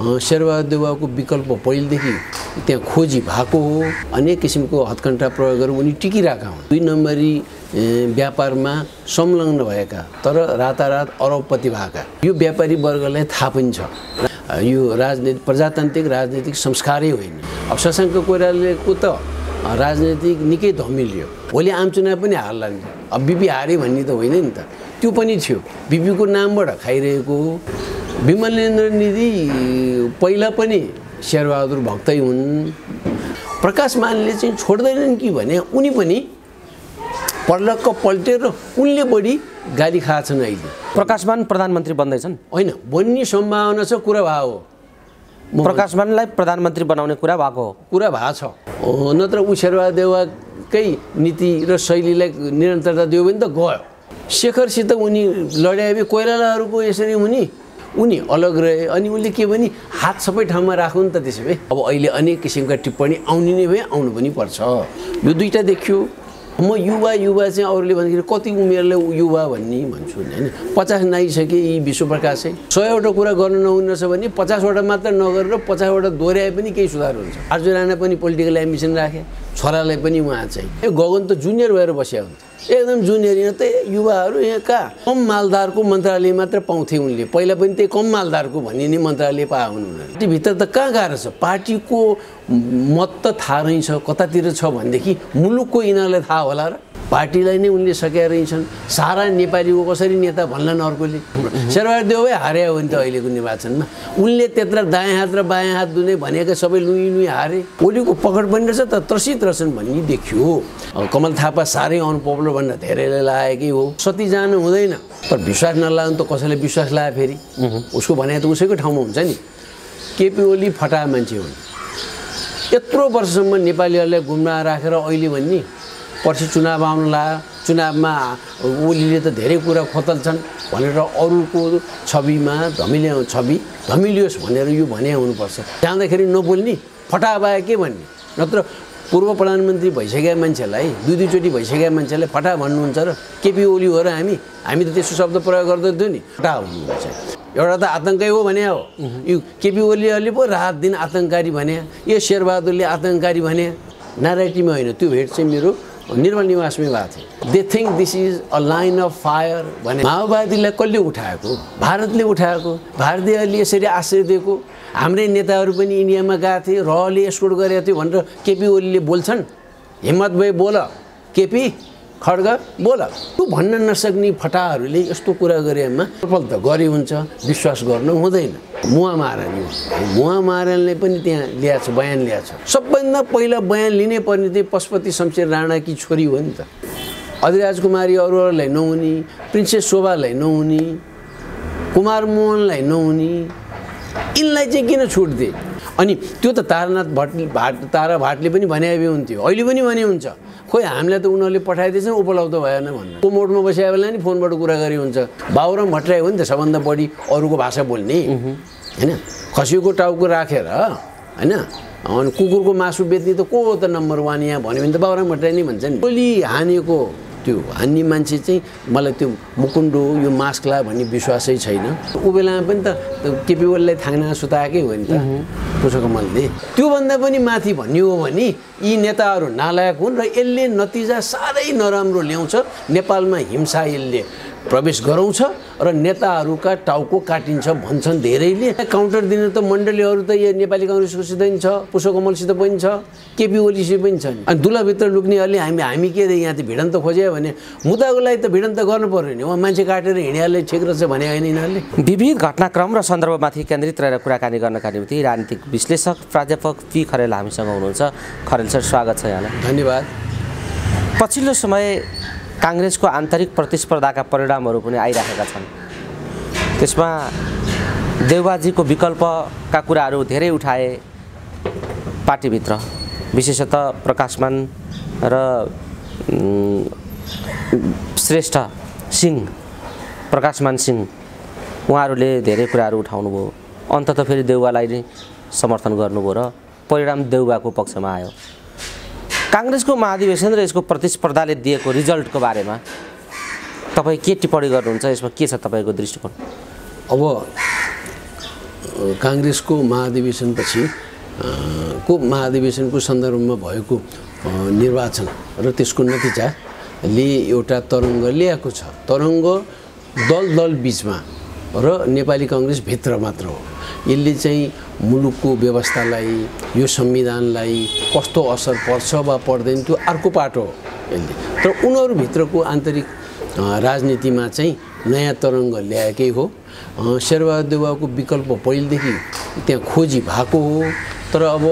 शेरबहादुर देउवाको विकल्प पहिलेदेखि त्यहाँ खोजी भएको हो। अनेक किसिमको हत्कण्ठा प्रयोग गरेर उनी टिकिरहेका हुन्। 2 नम्बरी व्यापारमा संलग्न भएका तर रातारात अरबपति भएका यो व्यापारी वर्गलाई थाहा पनि छ यो राजनीति प्रजातान्त्रिक राजनीतिक संस्कारै होइन। अब शशाङ्क कोइरालाको त राजनीतिक निकै धमिलियो, भोलि आम चुनाव पनि हार्ला नि। अब बिपी हारे भन्ने त होइन नि त, त्यो पनि थियो। बिपीको नामबाट खाइरहेको हो। विमलेन्द्र निधि पहिला पनि शेरबहादुर भक्तै हुन्। प्रकाश मानले चाहिँ छोड्दैनन् कि भने उनी पनि पल्लक्क पल्टेर उनले बढी गाली खाएछन्। अहिले प्रकाश मान प्रधानमन्त्री बन्दैछन् होइन, बन्ने सम्भावना छ, कुरा भएको हो। प्रकाश मानलाई प्रधानमन्त्री बनाउने कुरा भएको छ। नत्र ऊ शेरबहादुर देउवाकै नीति र शैलीलाई निरन्तरता दियो भने त गयो। शेखरसित उनी लड्याए कोइरालाहरूको यसरी उनी अलग रहे। अनि उनले के भने हात सबै ठाउँमा राख्नु नि त। त्यसो भए अब अहिले अनेक किसिमका टिप्पणी आउने नै भए, आउनु पनि पर्छ। यो दुईटा देखियो। म युवा चाहिँ अरूले भन्दाखेरि कति उमेरले युवा भन्ने भन्छु होइन। 50 नाइसके यी विश्वप्रकाशै 100वटा कुरा गर्न नहुनेछ भने 50वटा मात्र नगरेर 50वटा दोहोऱ्याए पनि केही सुधार हुन्छ। आर्जु राणा पनि पोलिटिकल एम्बिसन राखे, छोरालाई पनि उहाँ चाहिँ गगन त जुनियर भएर बस्या हुन्छ, एकदम जुनियर। यहाँ त युवाहरू यहाँ कहाँ कम मालदारको मन्त्रालय मात्र पाउँथे उनले। पहिला पनि त्यही कम मालदारको भन्ने नै मन्त्रालय पाए हुन् उनीहरूले। भित्र त कहाँ गएर छ पार्टीको मत त थाहा रहेछ कतातिर छ भनेदेखि मुलुकको यिनीहरूलाई थाहा होला र। पार्टीलाई नै उनले सकेर रहेछन्। सारा नेपालीको कसरी नेता भन्लान् अर्कोले। शेरबहादुर देउवा हारे हो नि त अहिलेको निर्वाचनमा। उनले त्यत्र दायाँ हात र बायाँ हात दुनै भनेका सबै लुई हारे। ओलीको पकड पनि रहेछ त त्रसित रहेछन् भन्ने देखियो। कमल थापा साह्रै अनपपुलर भनेर धेरैले लागेकै हो। सती जानु हुँदैन, तर विश्वास नलाग्नु त कसैले विश्वास लाए फेरि उसको भने त उसैको ठाउँमा हुन्छ नि। केपी ओली फटा मान्छे हुन्। यत्रो वर्षसम्म नेपालीहरूलाई गुमराह राखेर अहिले भन्ने पर्सि चुनाव आउनु लाग्यो। चुनावमा ओलीले त धेरै कुरा खोतल्छन् भनेर अरूको छविमा धमिलियोस् भनेर यो भने हुनुपर्छ। जाँदाखेरि नबोल्ने फटाबाए के भन्ने। नत्र पूर्व प्रधानमन्त्री भइसकेका मान्छेलाई 2-2 चोटि भइसकेका मान्छेलाई फटा भन्नुहुन्छ र केपी ओली हो र हामी त त्यस्तो शब्द प्रयोग गर्दैथ्यौँ नि। फटा भन्नुहुन्छ एउटा त आतङ्कै हो भने हो। यो केपी ओलीले पो रात दिन आतङ्ककारी भने, यो शेरबहादुरले आतङ्ककारी भने। नारायणमा होइन, त्यो भेट चाहिँ मेरो निर्मल निवासमै भएको थियो। They think this is a line of fire भने। माओवादीलाई कसले उठाएको? भारतले उठाएको। भारतीयहरूले यसरी आश्रय दिएको। हाम्रै नेताहरू पनि इन्डियामा गएको थिए, रहले एस्कोर्ट गरेको थियो भनेर केपी ओलीले बोल्छन्। हिम्मत भए बोल केपी खड्ग बोल। त्यो भन्न नसक्ने फटाहरूले यस्तो कुरा गरेमा सफल त गरे हुन्छ, विश्वास गर्न हुँदैन। मुवा महाराजले पनि त्यहाँ ल्याएको छ, बयान ल्याएको छ। सबभन्दा पहिला बयान लिनै पर्ने चाहिँ पशुपति शमशेर राणाकी छोरी हो नि त। अधिराज कुमारी अरूलाई नहुने, प्रिन्सेस शोभालाई नहुने, कुमार मोहनलाई नहुने, यिनलाई चाहिँ किन छुट दिए? अनि त्यो त तारा भाटले पनि भने हुन्थ्यो, अहिले पनि भने हुन्छ। खोइ हामीलाई त उनीहरूले पठाइदिएछन्, उपलब्ध भएन भन्नु। को मोडमा बसेको बेला नि फोनबाट कुरा गरे हुन्छ। बाबुराम भट्टराई हो नि त सबभन्दा बढी अरूको भाषा बोल्ने होइन। खसीको टाउको राखेर होइन, अनि कुकुरको मासु बेच्ने त को हो त नम्बर 1 यहाँ भन्यो भने त बाबुराम भट्टराई नै भन्छ नि। गोली हानेको त्यो हान्ने मान्छे चाहिँ मलाई त्यो मुकुन्डो यो मास्कला भन्ने विश्वासै छैन। ऊ बेलामा पनि त केपी ओलीलाई थाङ्ना सुताएकै हो नि त पुष्पकमलले। त्योभन्दा पनि माथि भन्ने हो भने यी नेताहरू नालायक हुन् र यसले नतिजा साह्रै नराम्रो ल्याउँछ। नेपालमा हिंसा यसले प्रवेश गराउँछ र नेताहरूका टाउको काटिन्छ भन्छन् धेरैले। काउन्टर दिने त मण्डलीहरू त यो नेपाली काङ्ग्रेसकोसित पनि छ, पुष्पकमलसित पनि छ, केपी ओलीसित पनि छ। अनि दुलाभित्र लुक्नेहरूले हामी के अरे यहाँ त भिडन्त खोज्यो भने मुद्दाको लागि त भिडन्त गर्नु पर्यो नि। उहाँ मान्छे काटेर हिँड्याले ठिक रहेछ भने होइन यिनीहरूले। विविध घटनाक्रम र सन्दर्भमाथि केन्द्रित रहेर कुराकानी गर्नका निम्ति राजनीतिक विश्लेषक प्राध्यापक पी खरेल हामीसँग हुनुहुन्छ। खरेल सर, स्वागत छ यहाँलाई। धन्यवाद। पछिल्लो समय काङ्ग्रेसको आन्तरिक प्रतिस्पर्धाका परिणामहरू पनि आइरहेका छन्। त्यसमा देउवाजीको विकल्पका कुराहरू धेरै उठाए पार्टीभित्र, विशेषतः प्रकाशमान र श्रेष्ठ सिंह, प्रकाशमान सिंह उहाँहरूले धेरै कुराहरू उठाउनु भयो। अन्ततः फेरि देउवालाई नै समर्थन गर्नुभयो र परिणाम देउवाको पक्षमा आयो। काङ्ग्रेसको महाधिवेशन र यसको प्रतिस्पर्धाले दिएको रिजल्टको बारेमा तपाईँ के टिप्पणी गर्नुहुन्छ? यसमा के छ तपाईँको दृष्टिकोण? अब काङ्ग्रेसको महाधिवेशनपछि महाधिवेशनको सन्दर्भमा भएको निर्वाचन र त्यसको नतिजाले एउटा तरङ्ग ल्याएको छ। तरङ्ग दल बिचमा र नेपाली काङ्ग्रेस भित्र मात्र हो। यसले चाहिँ मुलुकको व्यवस्थालाई, यो संविधानलाई कस्तो असर पर्छ वा पर्दैन त्यो अर्को पाटो हो यसले। तर उनीहरूभित्रको आन्तरिक राजनीतिमा चाहिँ नयाँ तरङ्ग ल्याएकै हो। शेरबहादुर देउवाको विकल्प पहिलेदेखि त्यहाँ खोजी भएको हो। तर अब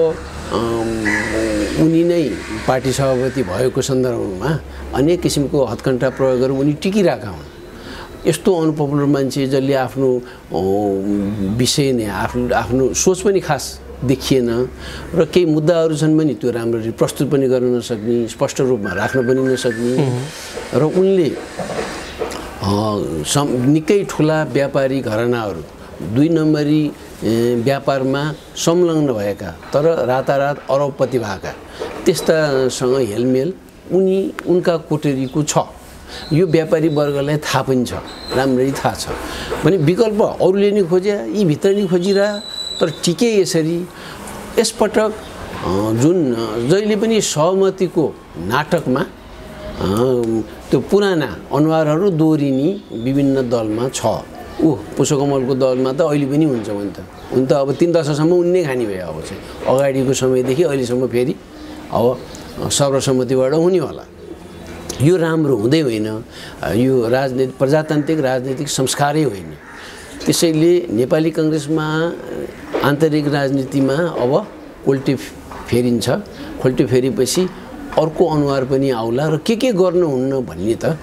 उनी नै पार्टी सभापति भएको सन्दर्भमा अनेक किसिमको हत्कण्ठा प्रयोग गरेर उनी टिकिरहेका हुन्। यस्तो अनपपुलर मान्छे जसले आफ्नो विषय नै आफ्नो सोच पनि खास देखिएन र केही मुद्दाहरू छन् भने त्यो राम्ररी प्रस्तुत पनि गर्न नसक्ने, स्पष्ट रूपमा राख्न पनि नसक्ने र उनले निकै ठुला व्यापारी घरानाहरू 2 नम्बरी व्यापारमा संलग्न भएका तर रातारात अरबपति भएका त्यस्तासँग हेलमेल उनका कोटेरीको छ। यो व्यापारी वर्गलाई थाहा पनि छ, राम्ररी थाहा छ भने विकल्प अरूले नि खोजे, यी भित्र नि खोजिरह। तर टिके यसरी यसपटक जुन जहिले पनि सहमतिको नाटकमा त्यो पुराना अनुहारहरू दोहोरिने विभिन्न दलमा छ। पुष्पकमलको दलमा त अहिले पनि हुन्छ हुन त अब 3 दशकसम्म उन्नै खानी भयो। अब चाहिँ अगाडिको समयदेखि अहिलेसम्म फेरि अब सर्वसम्मतिबाट हुने होला। यो राम्रो हुँदै होइन, यो प्रजातान्त्रिक राजनीतिक संस्कारै होइन। त्यसैले नेपाली काङ्ग्रेसमा आन्तरिक राजनीतिमा अब कोल्टे फेरिन्छ। कोल्टे फेरेपछि अर्को अनुहार पनि आउला र के गर्नुहुन्न भन्ने त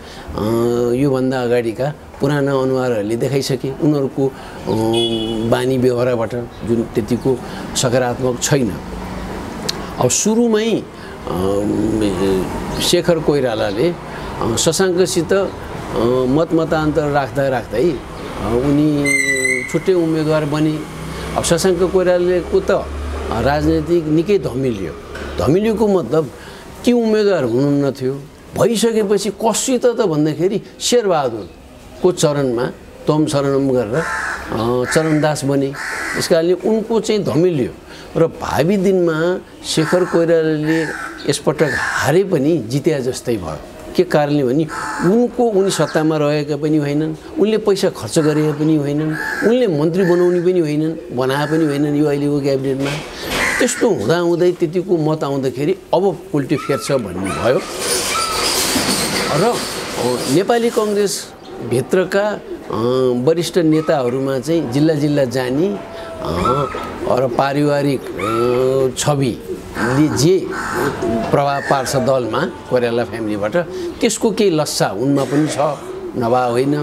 योभन्दा अगाडिका पुराना अनुहारहरूले देखाइसके। उनीहरूको बानी व्यवहारबाट जुन त्यतिको सकारात्मक छैन। अब सुरुमै शेखर कोइरालाले शशाङ्कसित मतमतान्तर राख्दै उनी छुट्टै उम्मेदवार बने। अब शशाङ्क कोइरालाको त राजनीतिक निकै धमिलियोको मतलब के उम्मेदवार हुनुहुन्न थियो। भइसकेपछि कसित त भन्दाखेरि शेरबहादुरको चरणमा तम शरणम गरेर चरणदास बने। त्यस कारणले उनको चाहिँ धमिलियो र भावी दिनमा शेखर कोइरालाले यसपटक हारे पनि जिते जस्तै भयो। के कारणले भने उनी सत्तामा रहेका पनि होइनन्, उनले पैसा खर्च गरेका पनि होइनन्, उनले मन्त्री बनाउने पनि होइनन्, बनाए पनि होइनन् यो अहिलेको क्याबिनेटमा। त्यस्तो हुँदाहुँदै त्यतिको मत आउँदाखेरि अब उल्टी फेर्छ भन्ने भयो र नेपाली काङ्ग्रेस भित्रका वरिष्ठ नेताहरूमा चाहिँ जिल्ला जाने र पारिवारिक छविले जे प्रभाव पार्छ दलमा कोइराला फ्यामिलीबाट त्यसको केही लस्सा उनमा पनि छ, नभए होइन।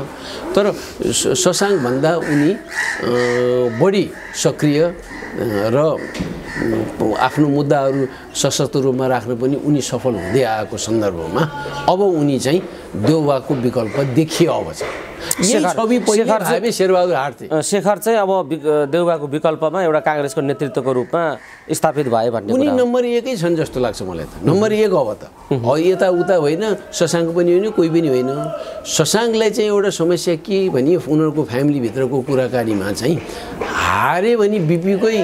तर शशाङ्क भन्दा उनी बढी सक्रिय र आफ्नो मुद्दाहरू सशक्त रूपमा राख्न पनि उनी सफल हुँदै आएको सन्दर्भमा अब उनी चाहिँ देउवाको विकल्प देखियो। अब चाहिँ शेरबहादुर हार्थे। शेखर चाहिँ अब देउवाको विकल्पमा एउटा काङ्ग्रेसको नेतृत्वको रूपमा स्थापित भए भन्ने उनी नम्बर 1 छन् जस्तो लाग्छ मलाई त। नम्बर 1 अब त यताउता होइन, शशाङ्क पनि होइन, कोही पनि होइन। शशाङ्कलाई चाहिँ एउटा समस्या के भने उनीहरूको फ्यामिलीभित्रको कुराकानीमा चाहिँ हारे भने बिपीकै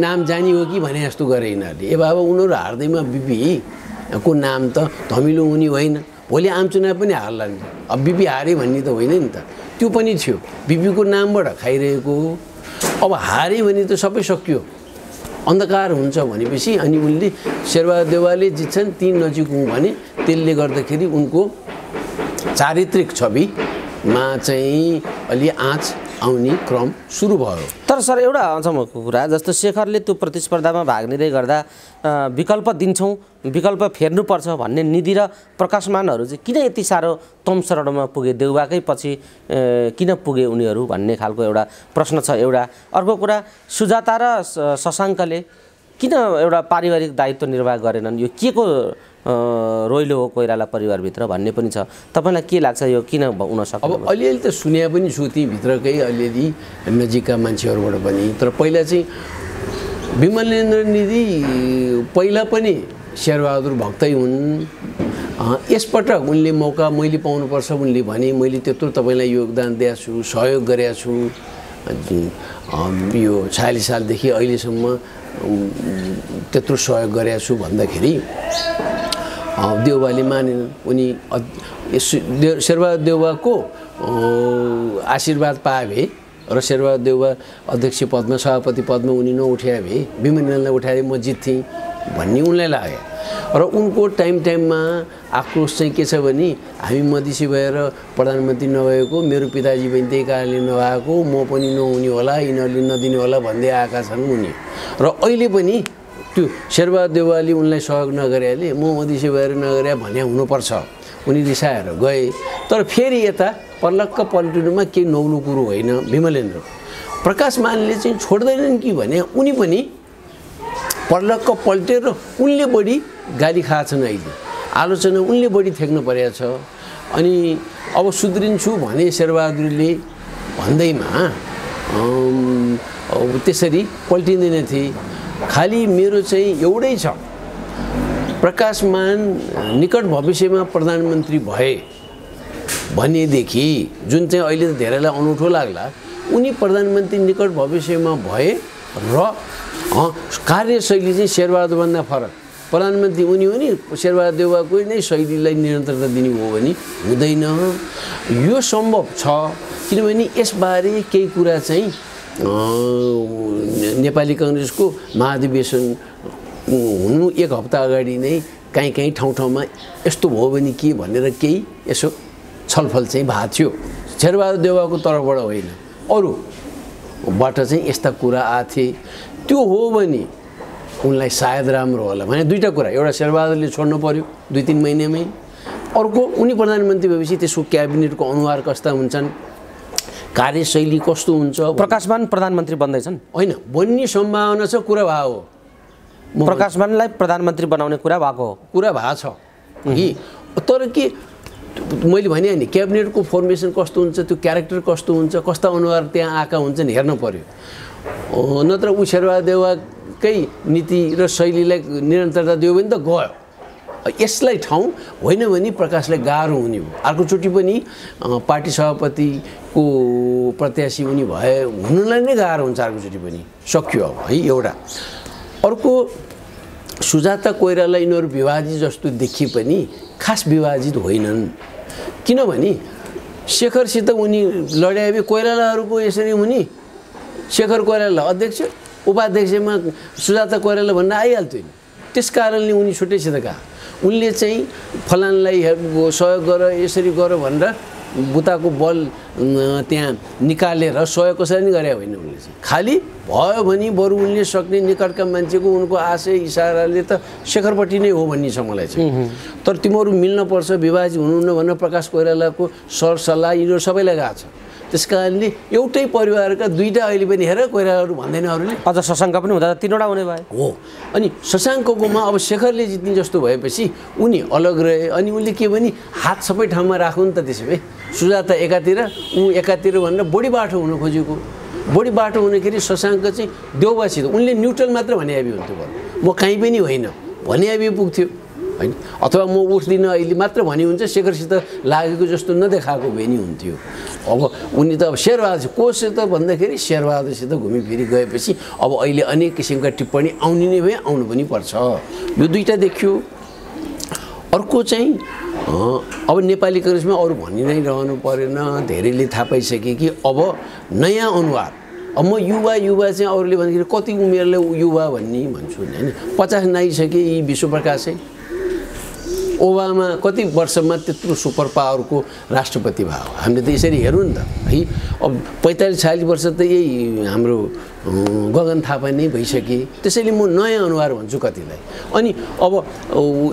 नाम जानी हो कि भने जस्तो गरे यिनीहरूले। ए बाबा उनीहरू हार्दैमा बिपीको नाम त धमिलो हुने होइन, भोलि आम चुनाव पनि हार्ला नि। अब बिपी हारे भन्ने त होइन नि त, त्यो पनि थियो बिपीको नामबाट खाइरहेको। अब हारे भने त सबै सकियो, अन्धकार हुन्छ भनेपछि अनि उनले शेरबहादुर देउवाले जित्छन् 3 नजिक हुँ भने त्यसले गर्दाखेरि उनको चारित्रिक छविमा चाहिँ अलि आँच आउने क्रम सुरु भयो। तर सर एउटा अचम्मको कुरा, जस्तो शेखरले त्यो प्रतिस्पर्धामा भाग लिँदै गर्दा विकल्प दिन्छौँ, विकल्प फेर्नुपर्छ भन्ने निधि र प्रकाशमानहरू चाहिँ किन यति साह्रो तम शरणमा पुगे, देउवाकै पछि किन पुगे उनीहरू भन्ने खालको एउटा प्रश्न छ एउटा। अर्को कुरा, सुजाता र शशाङ्कले किन एउटा पारिवारिक दायित्व निर्वाह गरेनन्, यो के को रोइलो हो कोइराला परिवारभित्र भन्ने पनि छ। तपाईँलाई के लाग्छ यो किन हुन सक्छ? अब अलिअलि त सुने पनि छु ती भित्रकै अलिअलि नजिकका मान्छेहरूबाट पनि। तर पहिला चाहिँ विमलेन्द्र निधि पहिला पनि शेरबहादुर भक्तै हुन्। यसपटक उनले मौका मैले पाउनुपर्छ उनले भने, मैले त्यत्रो तपाईँलाई योगदान दिएको छु, सहयोग गरेको छु यो 46 सालदेखि अहिलेसम्म त्यत्रो सहयोग गरेको छु भन्दाखेरि देउवाले मानेनन्। उनी शेरबहादुर देउवाको आशीर्वाद पाए भए र शेरबहादुर देउवा अध्यक्ष पदमा सभापति पदमा उनी नउठ्या भए विमलेनलाई उठाए म जित्थेँ भन्ने उनलाई लाग्यो। र उनको टाइममा आक्रोश चाहिँ के छ भने हामी मधेसी भएर प्रधानमन्त्री नभएको, मेरो पिताजी पनि त्यही कारणले नभएको, म पनि नहुने होला, यिनीहरूले नदिने होला भन्दै आएका छन् उनी। र अहिले पनि त्यो शेरबहादुर देउवाले उनलाई सहयोग नगरेले म मधेसी भएर नगरे भने हुनुपर्छ, उनी रिसाएर गए। तर फेरि यता पर्लक्क पल्टिनुमा केही नौलो कुरो होइन। विमलेन्द्र प्रकाश मानले चाहिँ छोड्दैनन् कि भने उनी पनि पर्लक्क पल्टेर उनले बढी गाली खाएछन्। अहिले आलोचना उनले बढी थेक्न परेको छ। अनि अब सुध्रिन्छु भने शेरबहादुरले भन्दैमा त्यसरी पल्टिँदैन थिए। खालि मेरो चाहिँ एउटै छ, प्रकाश मान निकट भविष्यमा प्रधानमन्त्री भए भनेदेखि जुन चाहिँ अहिले त धेरैलाई अनौठो लाग्ला, उनी प्रधानमन्त्री निकट भविष्यमा भए र कार्यशैली चाहिँ शेरबहादुरभन्दा फरक प्रधानमन्त्री उनी हो नि शेरबहादुर देउवाको नै शैलीलाई निरन्तरता दिने हो भने हुँदैन। यो सम्भव छ किनभने यसबारे केही कुरा चाहिँ नेपाली कांग्रेसको महाधिवेशन हुनु एक हप्ता अगाडि नै कहीँ ठाउँ-ठाउँमा यस्तो भयो भने के भनेर केही यसो छलफल चाहिँ भएको थियो। शेरबहादुर देउवाको तर्फबाट होइन, अरूबाट चाहिँ यस्ता कुरा आथे। त्यो हो भने उनलाई सायद राम्रो होला भने दुईटा कुरा, एउटा शेरबहादुरले छोड्नु पर्यो 2-3 महिनामै, अर्को उनी प्रधानमन्त्री भएपछि त्यसको क्याबिनेटको अनुहार कस्ता हुन्छन्, कार्यशैली कस्तो हुन्छ। प्रकाशमान प्रधानमन्त्री बन्दैछन् होइन, बन्ने सम्भावना छ, कुरा भएको हो। प्रकाशमानलाई प्रधानमन्त्री बनाउने कुरा भएको छ कि तर के मैले भने नि क्याबिनेटको फर्मेसन कस्तो हुन्छ, त्यो क्यारेक्टर कस्तो हुन्छ, कस्ता अनुहार त्यहाँ आएका हुन्छन् हेर्न पर्यो। नत्र ऊ शेरबहादुर देउवाकै नीति र शैलीलाई निरन्तरता दियो भने त गयो। यसलाई ठाउँ होइन भने प्रकाशलाई गाह्रो हुने हो। अर्कोचोटि पनि पार्टी सभापतिको प्रत्याशी उनी भए हुनुलाई नै गाह्रो हुन्छ, अर्कोचोटि पनि सक्यो अब है। एउटा अर्को सुजाता कोइराला यिनीहरू विभाजित जस्तो देखिए पनि खास विभाजित होइनन्, किनभने शेखरसित उनी लड्याए कोइरालाहरूको यसरी हुने, शेखर कोइराला अध्यक्ष उपाध्यक्षमा सुजाता कोइराला भन्न आइहाल्थ्यो नि। त्यस कारणले उनी छुट्टैसित गए। उनले चाहिँ फलानलाई सहयोग गर, यसरी गर भनेर बुताको बल त्यहाँ निकालेर सहयोग कसरी नि गरे होइन। उनले चाहिँ खालि भयो भने बरु उनले सक्ने निकटका मान्छेको उनको आशय इसाराले त शेखरपट्टि नै हो भन्ने छ मलाई चाहिँ। तर तिमीहरू मिल्न पर्छ, विभाजित हुनुहुन्न भनेर प्रकाश कोइरालाको सरसल्लाह यिनीहरू सबैलाई गएको छ। त्यस कारणले एउटै परिवारका दुईटा अहिले पनि हेर कोइरालाहरू भन्दैन अरूले। अझ शशाङ्क पनि हुँदा 3वटा हुने भयो हो। अनि शशाङ्ककोमा अब शेखरले जित्ने जस्तो भएपछि उनी अलग रहे। अनि उनले के भने हात सबै ठाउँमा राख्नु नि त। त्यसो भए सुजाता एकातिर ऊ एकातिर भनेर बढी बाटो हुन खोजेको। बढी बाटो हुँदाखेरि शशाङ्क चाहिँ देउवासित उनले न्युट्रल मात्र भने आबी हुन्थ्यो, म कहीँ पनि होइन भने आबी पुग्थ्यो होइन। अथवा म उठ्दिनँ अहिले मात्र भने हुन्छ, शेखरसित लागेको जस्तो नदेखाएको भए नि हुन्थ्यो। अब उनी त अब शेरबहादुर कोसित भन्दाखेरि शेरबहादुरसित घुमिफिरी गएपछि अब अहिले अनेक किसिमका टिप्पणी आउने नै भए, आउनु पनि पर्छ। यो दुईटा देखियो। अर्को चाहिँ अब नेपाली कांग्रेसमा अरू भनि नै रहनु परेन, धेरैले थाहा पाइसके कि अब नयाँ अनुहार। अब म युवा चाहिँ अरूले भन्दाखेरि कति उमेरले युवा भन्ने भन्छु होइन। 50 नाइसके यी विश्वप्रकाशै। ओबामा कति वर्षमा त्यत्रो सुपर पावरको राष्ट्रपति भयो। हामीले त यसरी हेरौँ नि त है। अब 45-46 वर्ष त यही हाम्रो गगन थापा नै भइसके। त्यसैले म नयाँ अनुहार भन्छु कतिलाई। अनि अब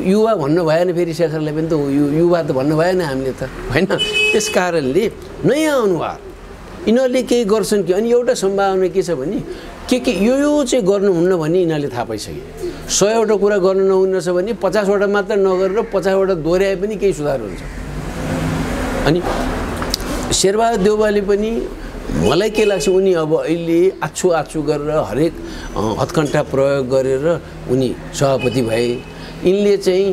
युवा भन्नु भएन, फेरि शेखरलाई पनि त युवा त भन्नु भएन हामीले त होइन। त्यस कारणले नयाँ अनुहार यिनीहरूले केही गर्छन् कि। अनि एउटा सम्भावना के छ भने के यो चाहिँ गर्नुहुन्न भन्ने यिनीहरूले थाहा पाइसके। 100वटा कुरा गर्नु नहुन्न छ भने 50वटा मात्र नगरेर 50वटा दोहोऱ्याए पनि केही सुधार हुन्छ। अनि शेरबहादुर देउवाले पनि मलाई के लाग्छ, उनी अब अहिले आछु गरेर हरेक हत्कण्ठा प्रयोग गरेर उनी सभापति भए। यिनले चाहिँ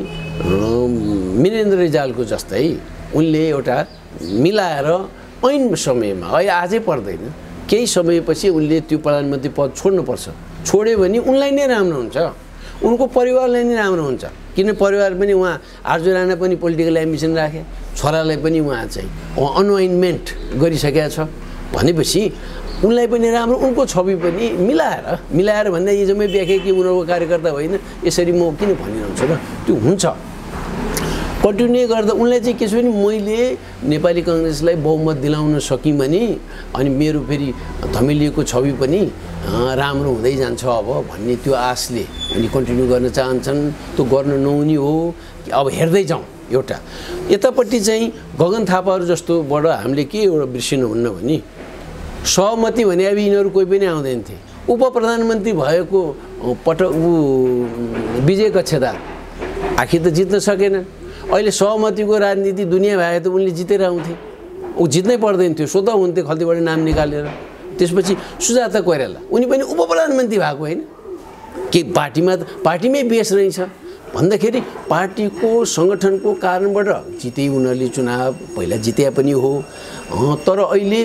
वीरेन्द्र रिजालको जस्तै उनले एउटा मिलाएर ऐन समयमा अहिले आजै पर्दैन केही समयपछि उनले त्यो प्रधानमन्त्री पद छोड्नुपर्छ। छोड्यो भने उनलाई नै राम्रो हुन्छ, उनको परिवारलाई नै राम्रो हुन्छ। किन परिवार पनि उहाँ आरजु राणा पनि पोलिटिकल एम्बिसन राखे, छोरालाई पनि उहाँ चाहिँ अनवाइन्टमेन्ट गरिसकेका छ भनेपछि उनलाई पनि राम्रो, उनको छवि पनि मिलाएर भन्दा हिजो मै व्याख्या कि उनीहरूको कार्यकर्ता होइन यसरी म किन भनिरहन्छु र त्यो हुन्छ। कन्टिन्यू गर्दा उनलाई चाहिँ के छ भने मैले नेपाली काङ्ग्रेसलाई बहुमत दिलाउन सकेँ भने अनि मेरो फेरि धमिलिएको छवि पनि राम्रो हुँदै जान्छ अब भन्ने त्यो आशले उनी कन्टिन्यू गर्न चाहन्छन्। त्यो गर्न नहुने हो कि अब हेर्दै जाउँ। एउटा यतापट्टि चाहिँ गगन थापाहरू जस्तोबाट हामीले के एउटा बिर्सिनुहुन्न भने सहमति भने अब यिनीहरू कोही पनि आउँदैन थिए। उप प्रधानमन्त्री भएको विजय कक्षेदार आखिर त जित्न सकेनन्। अहिले सहमतिको राजनीति दुनियाँ भए त उनले जितेर आउँथे, ऊ जित्नै पर्दैन थियो, स्वतः हुन्थे खल्तीबाट नाम निकालेर। त्यसपछि सुजाता कोइराला उनी पनि उप प्रधानमन्त्री भएको होइन के पार्टीमै बेस रहेछ भन्दाखेरि पार्टीको सङ्गठनको कारणबाट जिते उनीहरूले चुनाव, पहिला जिते पनि हो। तर अहिले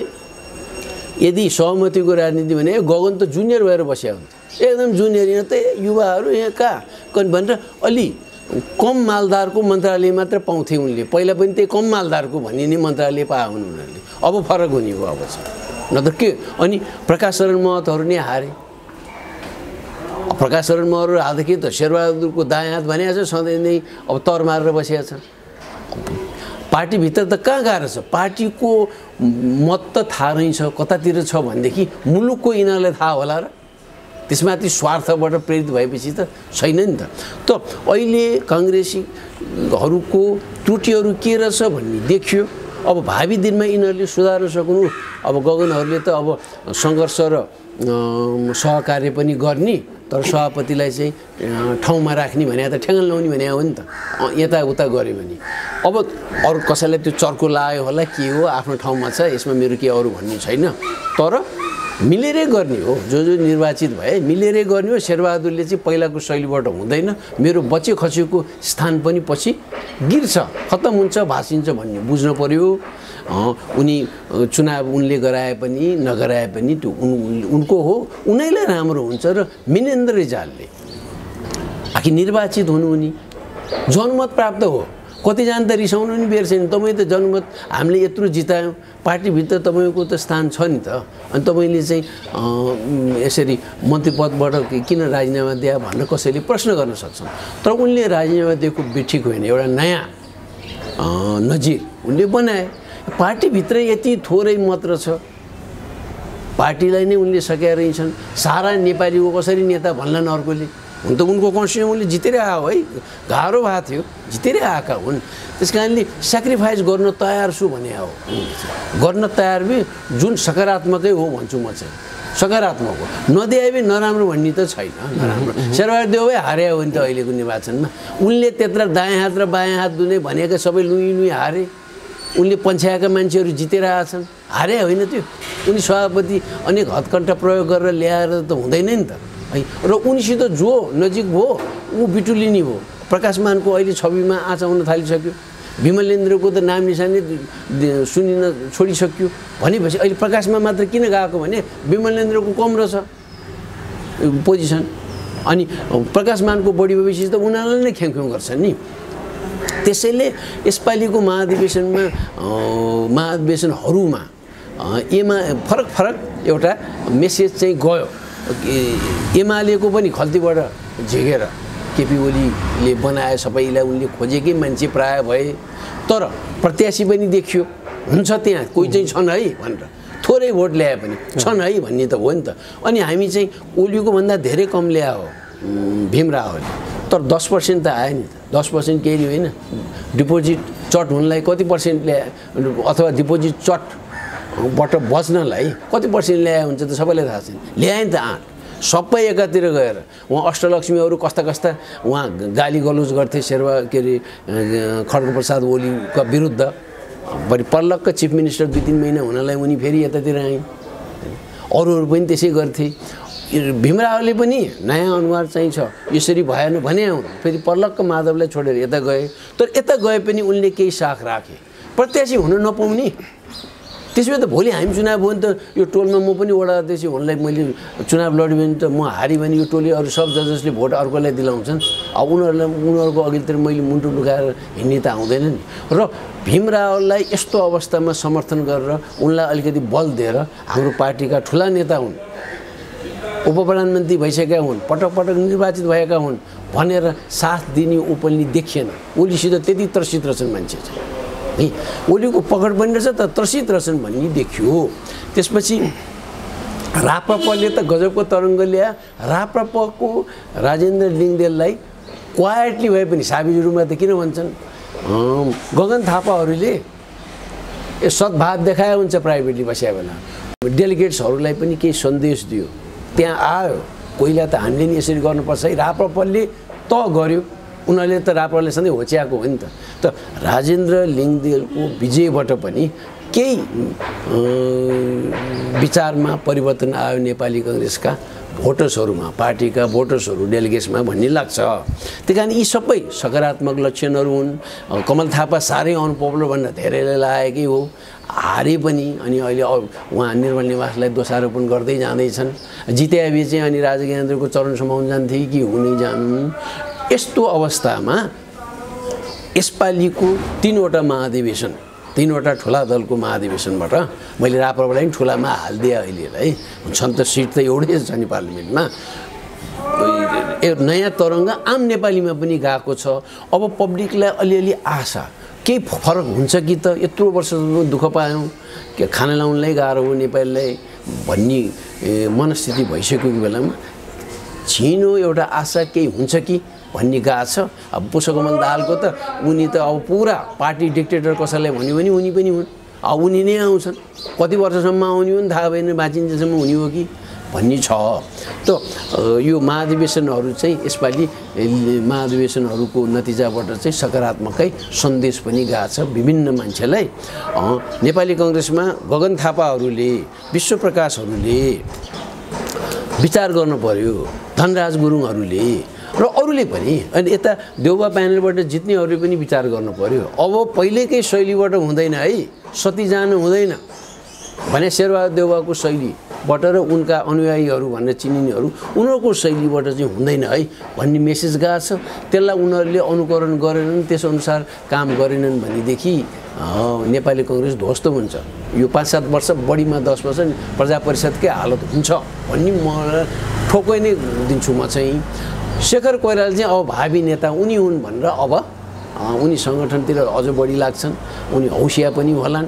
यदि सहमतिको राजनीति भने गगन त जुनियर भएर बसेका हुन्थे, एकदम जुनियर। यहाँ त युवाहरू यहाँ कहाँ भनेर अलि कम मालदारको मन्त्रालय मात्र पाउँथे उनले, पहिला पनि त्यही कम मालदारको भन्ने नै मन्त्रालय पाए हुन् उनीहरूले। अब फरक हुने हो अब चाहिँ, नत्र के। अनि प्रकाश शरण महतहरू नै हारे। प्रकाश शरण महतहरू हाल्दाखेरि त शेरबहादुरको दायाँ हात भनेको छ, सधैँ नै अब तर मारेर बसेका छन्। पार्टीभित्र त कहाँ गाह्रो छ, पार्टीको मत त थाहा रहेछ कतातिर छ भनेदेखि मुलुकको यिनीहरूलाई थाहा होला र, त्यसमाथि स्वार्थबाट प्रेरित भएपछि त छैन नि त। त अहिले काङ्ग्रेसीहरूको त्रुटिहरू के रहेछ भन्ने देखियो। अब भावी दिनमा यिनीहरूले सुधार्न सक्नु, अब गगनहरूले त अब सङ्घर्ष र सहकार्य पनि गर्ने, तर सभापतिलाई चाहिँ ठाउँमा राख्ने भने त ठेगान लाउने भने हो नि त, यताउता गऱ्यो भने। अब अरू कसैलाई त्यो चर्को लाग्यो होला के हो, आफ्नो ठाउँमा छ, यसमा मेरो के अरू भन्ने छैन। तर मिलेरै गर्ने हो, जो निर्वाचित भए मिलेरै गर्ने हो। शेरबहादुरले चाहिँ पहिलाको शैलीबाट हुँदैन, मेरो बचे खसेको स्थान पनि पछि गिर्छ, खत्तम हुन्छ, भाँसिन्छ भन्ने बुझ्न पर्यो। उनी चुनाव उनले गराए पनि नगराए पनि त्यो उनको हो, उनैलाई राम्रो हुन्छ। र मिनेन्द्र रिजालले आखिर निर्वाचित हुनु उनी जनमत प्राप्त हो, कतिजना त रिसाउनु नि बेर छैन। तपाईँ त जनमत हामीले यत्रो जितायौँ, पार्टीभित्र तपाईँको त स्थान छ नि त, अनि तपाईँले चाहिँ यसरी मन्त्री पदबाट किन राजीनामा दिए भनेर कसैले प्रश्न गर्न सक्छन्। तर उनले राजीनामा दिएको बेठिक होइन, एउटा नयाँ नजिर उनले बनाए। पार्टीभित्र यति थोरै मात्र छ, पार्टीलाई नै उनले सकेका रहेछन्। सारा नेपालीको कसरी नेता भन्लान् अर्कोले, हुन त उनको कन्स्टिट्युसन उनले जितेर आयो है, गाह्रो भएको थियो, जितेरै आएका हुन्। त्यस कारणले सेक्रिफाइस गर्न तयार छु भने हो, गर्न तयार भी जुन सकारात्मकै हो भन्छु म चाहिँ, सकारात्मक हो। नदिए पनि नराम्रो भन्ने त छैन, नराम्रो। शेरबहादुर देउवा हारे हो नि त अहिलेको निर्वाचनमा, उनले त्यत्र दायाँ हात र बायाँ हात दुनै भनेका सबै लुई हारे। उनले पन्छ्याएका मान्छेहरू जितेर आएछन्, हारे होइन त्यो। उनी सभापति अनेक हत्कण्ठा प्रयोग गरेर ल्याएर त हुँदैन नि त है। र उनीसित जो नजिक भयो ऊ बिटुलिनी भयो। प्रकाशमानको अहिले छविमा आँच आउन थालिसक्यो, विमलेन्द्रको त नाम निशानी सुनिन छोडिसक्यो भनेपछि अहिले प्रकाशमा मात्र किन गएको भने विमलेन्द्रको कम रहेछ पोजिसन, अनि प्रकाशमानको बढी भएपछि त उनीहरूले नै ख्याङख्याङ गर्छन् नि। त्यसैले यसपालिको महाधिवेशनहरूमा फरक एउटा मेसेज चाहिँ गयो। एमालेको पनि खल्तीबाट झिकेर केपी ओलीले बनाए, सबैलाई उनले खोजेकै मान्छे प्राय भए, तर प्रत्याशी पनि देखियो हुन्छ त्यहाँ कोही चाहिँ छन् है भनेर, थोरै भोट ल्याए पनि छन् है भन्ने त हो नि त। अनि हामी चाहिँ ओलीको भन्दा धेरै कम ल्यायो भीम रावले, तर 10% त आयो नि त। 10% केही होइन, डिपोजिट चट हुनलाई कति पर्सेन्ट ल्याए, अथवा डिपोजिट चटबाट बच्नलाई कति पर्सेन्ट ल्याए हुन्छ त सबैलाई थाहा छैन। ल्याए नि त 8, सबै एकातिर गएर उहाँ अष्टलक्ष्मीहरू कस्ता उहाँ गाली गलौज गर्थे के अरे खड्गप्रसाद ओलीका विरुद्ध। बढी पल्लक्क चिफ मिनिस्टर 2-3 महिना हुनलाई उनी फेरि यतातिर आइन्, अरूहरू पनि त्यसै गर्थे। भीमरावले पनि नयाँ अनुहार चाहिन्छ, यसरी भएन भने फेरि पल्लक्क माधवलाई छोडेर यता गए। तर यता गए पनि उनले केही साख राखे, प्रत्याशी हुन नपाउने त्यसो भए त भोलि हामी चुनाव भयो भने त यो टोलमा म पनि वडा अध्यक्ष हुनलाई मैले चुनाव लड्यो भने त म हारेँ भने यो टोली अरू सब जसले भोट अर्कोलाई दिलाउँछन्। अब उनीहरूको अघिल्तिर मैले मुन्टु लुकाएर हिँड्ने त आउँदैन नि। र भीम रावललाई यस्तो अवस्थामा समर्थन गरेर उनलाई अलिकति बल दिएर हाम्रो पार्टीका ठुला नेता हुन्, उपप्रधानमन्त्री भइसकेका हुन्, पटक पटक निर्वाचित भएका हुन् भनेर साथ दिने ओपनली देखिएन। ओलीसित त्यति त्रसित रहेछन् मान्छे चाहिँ है, ओलीको पकड पनि रहेछ त त्रसित रहेछन् भन्ने देखियो। त्यसपछि राप्रपाले त गजबको तरङ्ग ल्याए। राप्रपाको राजेन्द्र लिङदेललाई क्वाइटली भए पनि साबिज रूपमा त किन भन्छन्, गगन थापाहरूले सद्भाव देखाए हुन्छ प्राइभेटली बसेको बेला, डेलिगेट्सहरूलाई पनि केही सन्देश दियो, त्यहाँ आयो। पहिला त हामीले नि यसरी गर्नुपर्छ है, राप्रपाले त गर्यो, उनीहरूले त राप्रपाले सधैँ होच्याएको हो नि त राजेन्द्र लिङदेलको विजयबाट पनि केही विचारमा परिवर्तन आयो नेपाली कांग्रेसका भोटर्सहरूमा, पार्टीका भोटर्सहरू डेलिगेट्समा भन्ने लाग्छ। त्यही कारण यी सबै सकारात्मक लक्षणहरू हुन्। कमल थापा साह्रै अनपपुलर भनेर धेरैले लागेकै हो, हारे पनि। अनि अहिले उहाँ निर्मल निवासलाई दोषारोपण गर्दै जाँदैछन्। जित्याबी चाहिँ अनि राजा ज्ञानेन्द्रको चरण समाउन जान्थे कि हुनै जान्नु। यस्तो अवस्थामा यसपालिको 3वटा महाधिवेशन, 3वटा ठुला दलको महाधिवेशनबाट मैले राप्रपालाई पनि ठुलामा हालिदिएँ अहिलेलाई। छन् त सिट त एउटै छ नि पार्लिमेन्टमा। नयाँ तरङ्ग आम नेपालीमा पनि गएको छ। अब पब्लिकलाई अलिअलि आशा, केही फरक हुन्छ कि त, यत्रो वर्ष दुःख पायौँ, के खाना लाउनलाई गाह्रो हो नेपालीलाई भन्ने मनस्थिति भइसकेको बेलामा छिनो एउटा आशा केही हुन्छ कि भन्ने गएको छ। अब पुष्पकमल दाहालको त उनी त अब पुरा पार्टी डिक्टेटर कसैलाई भन्यो भने उनी पनि हुन्, अब उनी नै आउँछन्। कति वर्षसम्म आउने हो नि थाहा भएन, बाँचिन्जेसम्म हुने हो कि भन्ने छ। त यो महाधिवेशनहरू चाहिँ यसपालि महाधिवेशनहरूको नतिजाबाट चाहिँ सकारात्मकै सन्देश पनि गएको छ विभिन्न मान्छेलाई। नेपाली कांग्रेसमा गगन थापाहरूले, विश्वप्रकाशहरूले विचार गर्नु पर्यो, धनराज गुरुङहरूले र अरूले पनि। अनि यता देउबा प्यानलबाट जित्नेहरूले पनि विचार गर्नु पर्यो। अब पहिलेकै शैलीबाट हुँदैन है, सती जानु हुँदैन भने शेरबहादुर देउबाको शैलीबाट र उनका अनुयायीहरू भनेर चिनिनेहरू उनीहरूको शैलीबाट चाहिँ हुँदैन है भन्ने मेसेज गएको छ। त्यसलाई उनीहरूले अनुकरण गरेनन्, त्यसअनुसार काम गरेनन् भनेदेखि नेपाली कांग्रेस ध्वस्त हुन्छ। यो 5-7 वर्ष, बढीमा 10 वर्ष प्रजा परिषदकै हालत हुन्छ भन्ने म ठोकै नै दिन्छु। म चाहिँ शेखर कोइराला चाहिँ अब भावी नेता उनी हुन् भनेर अब उनी सङ्गठनतिर अझ बढी लाग्छन्, उनी हौसिया पनि होलान्।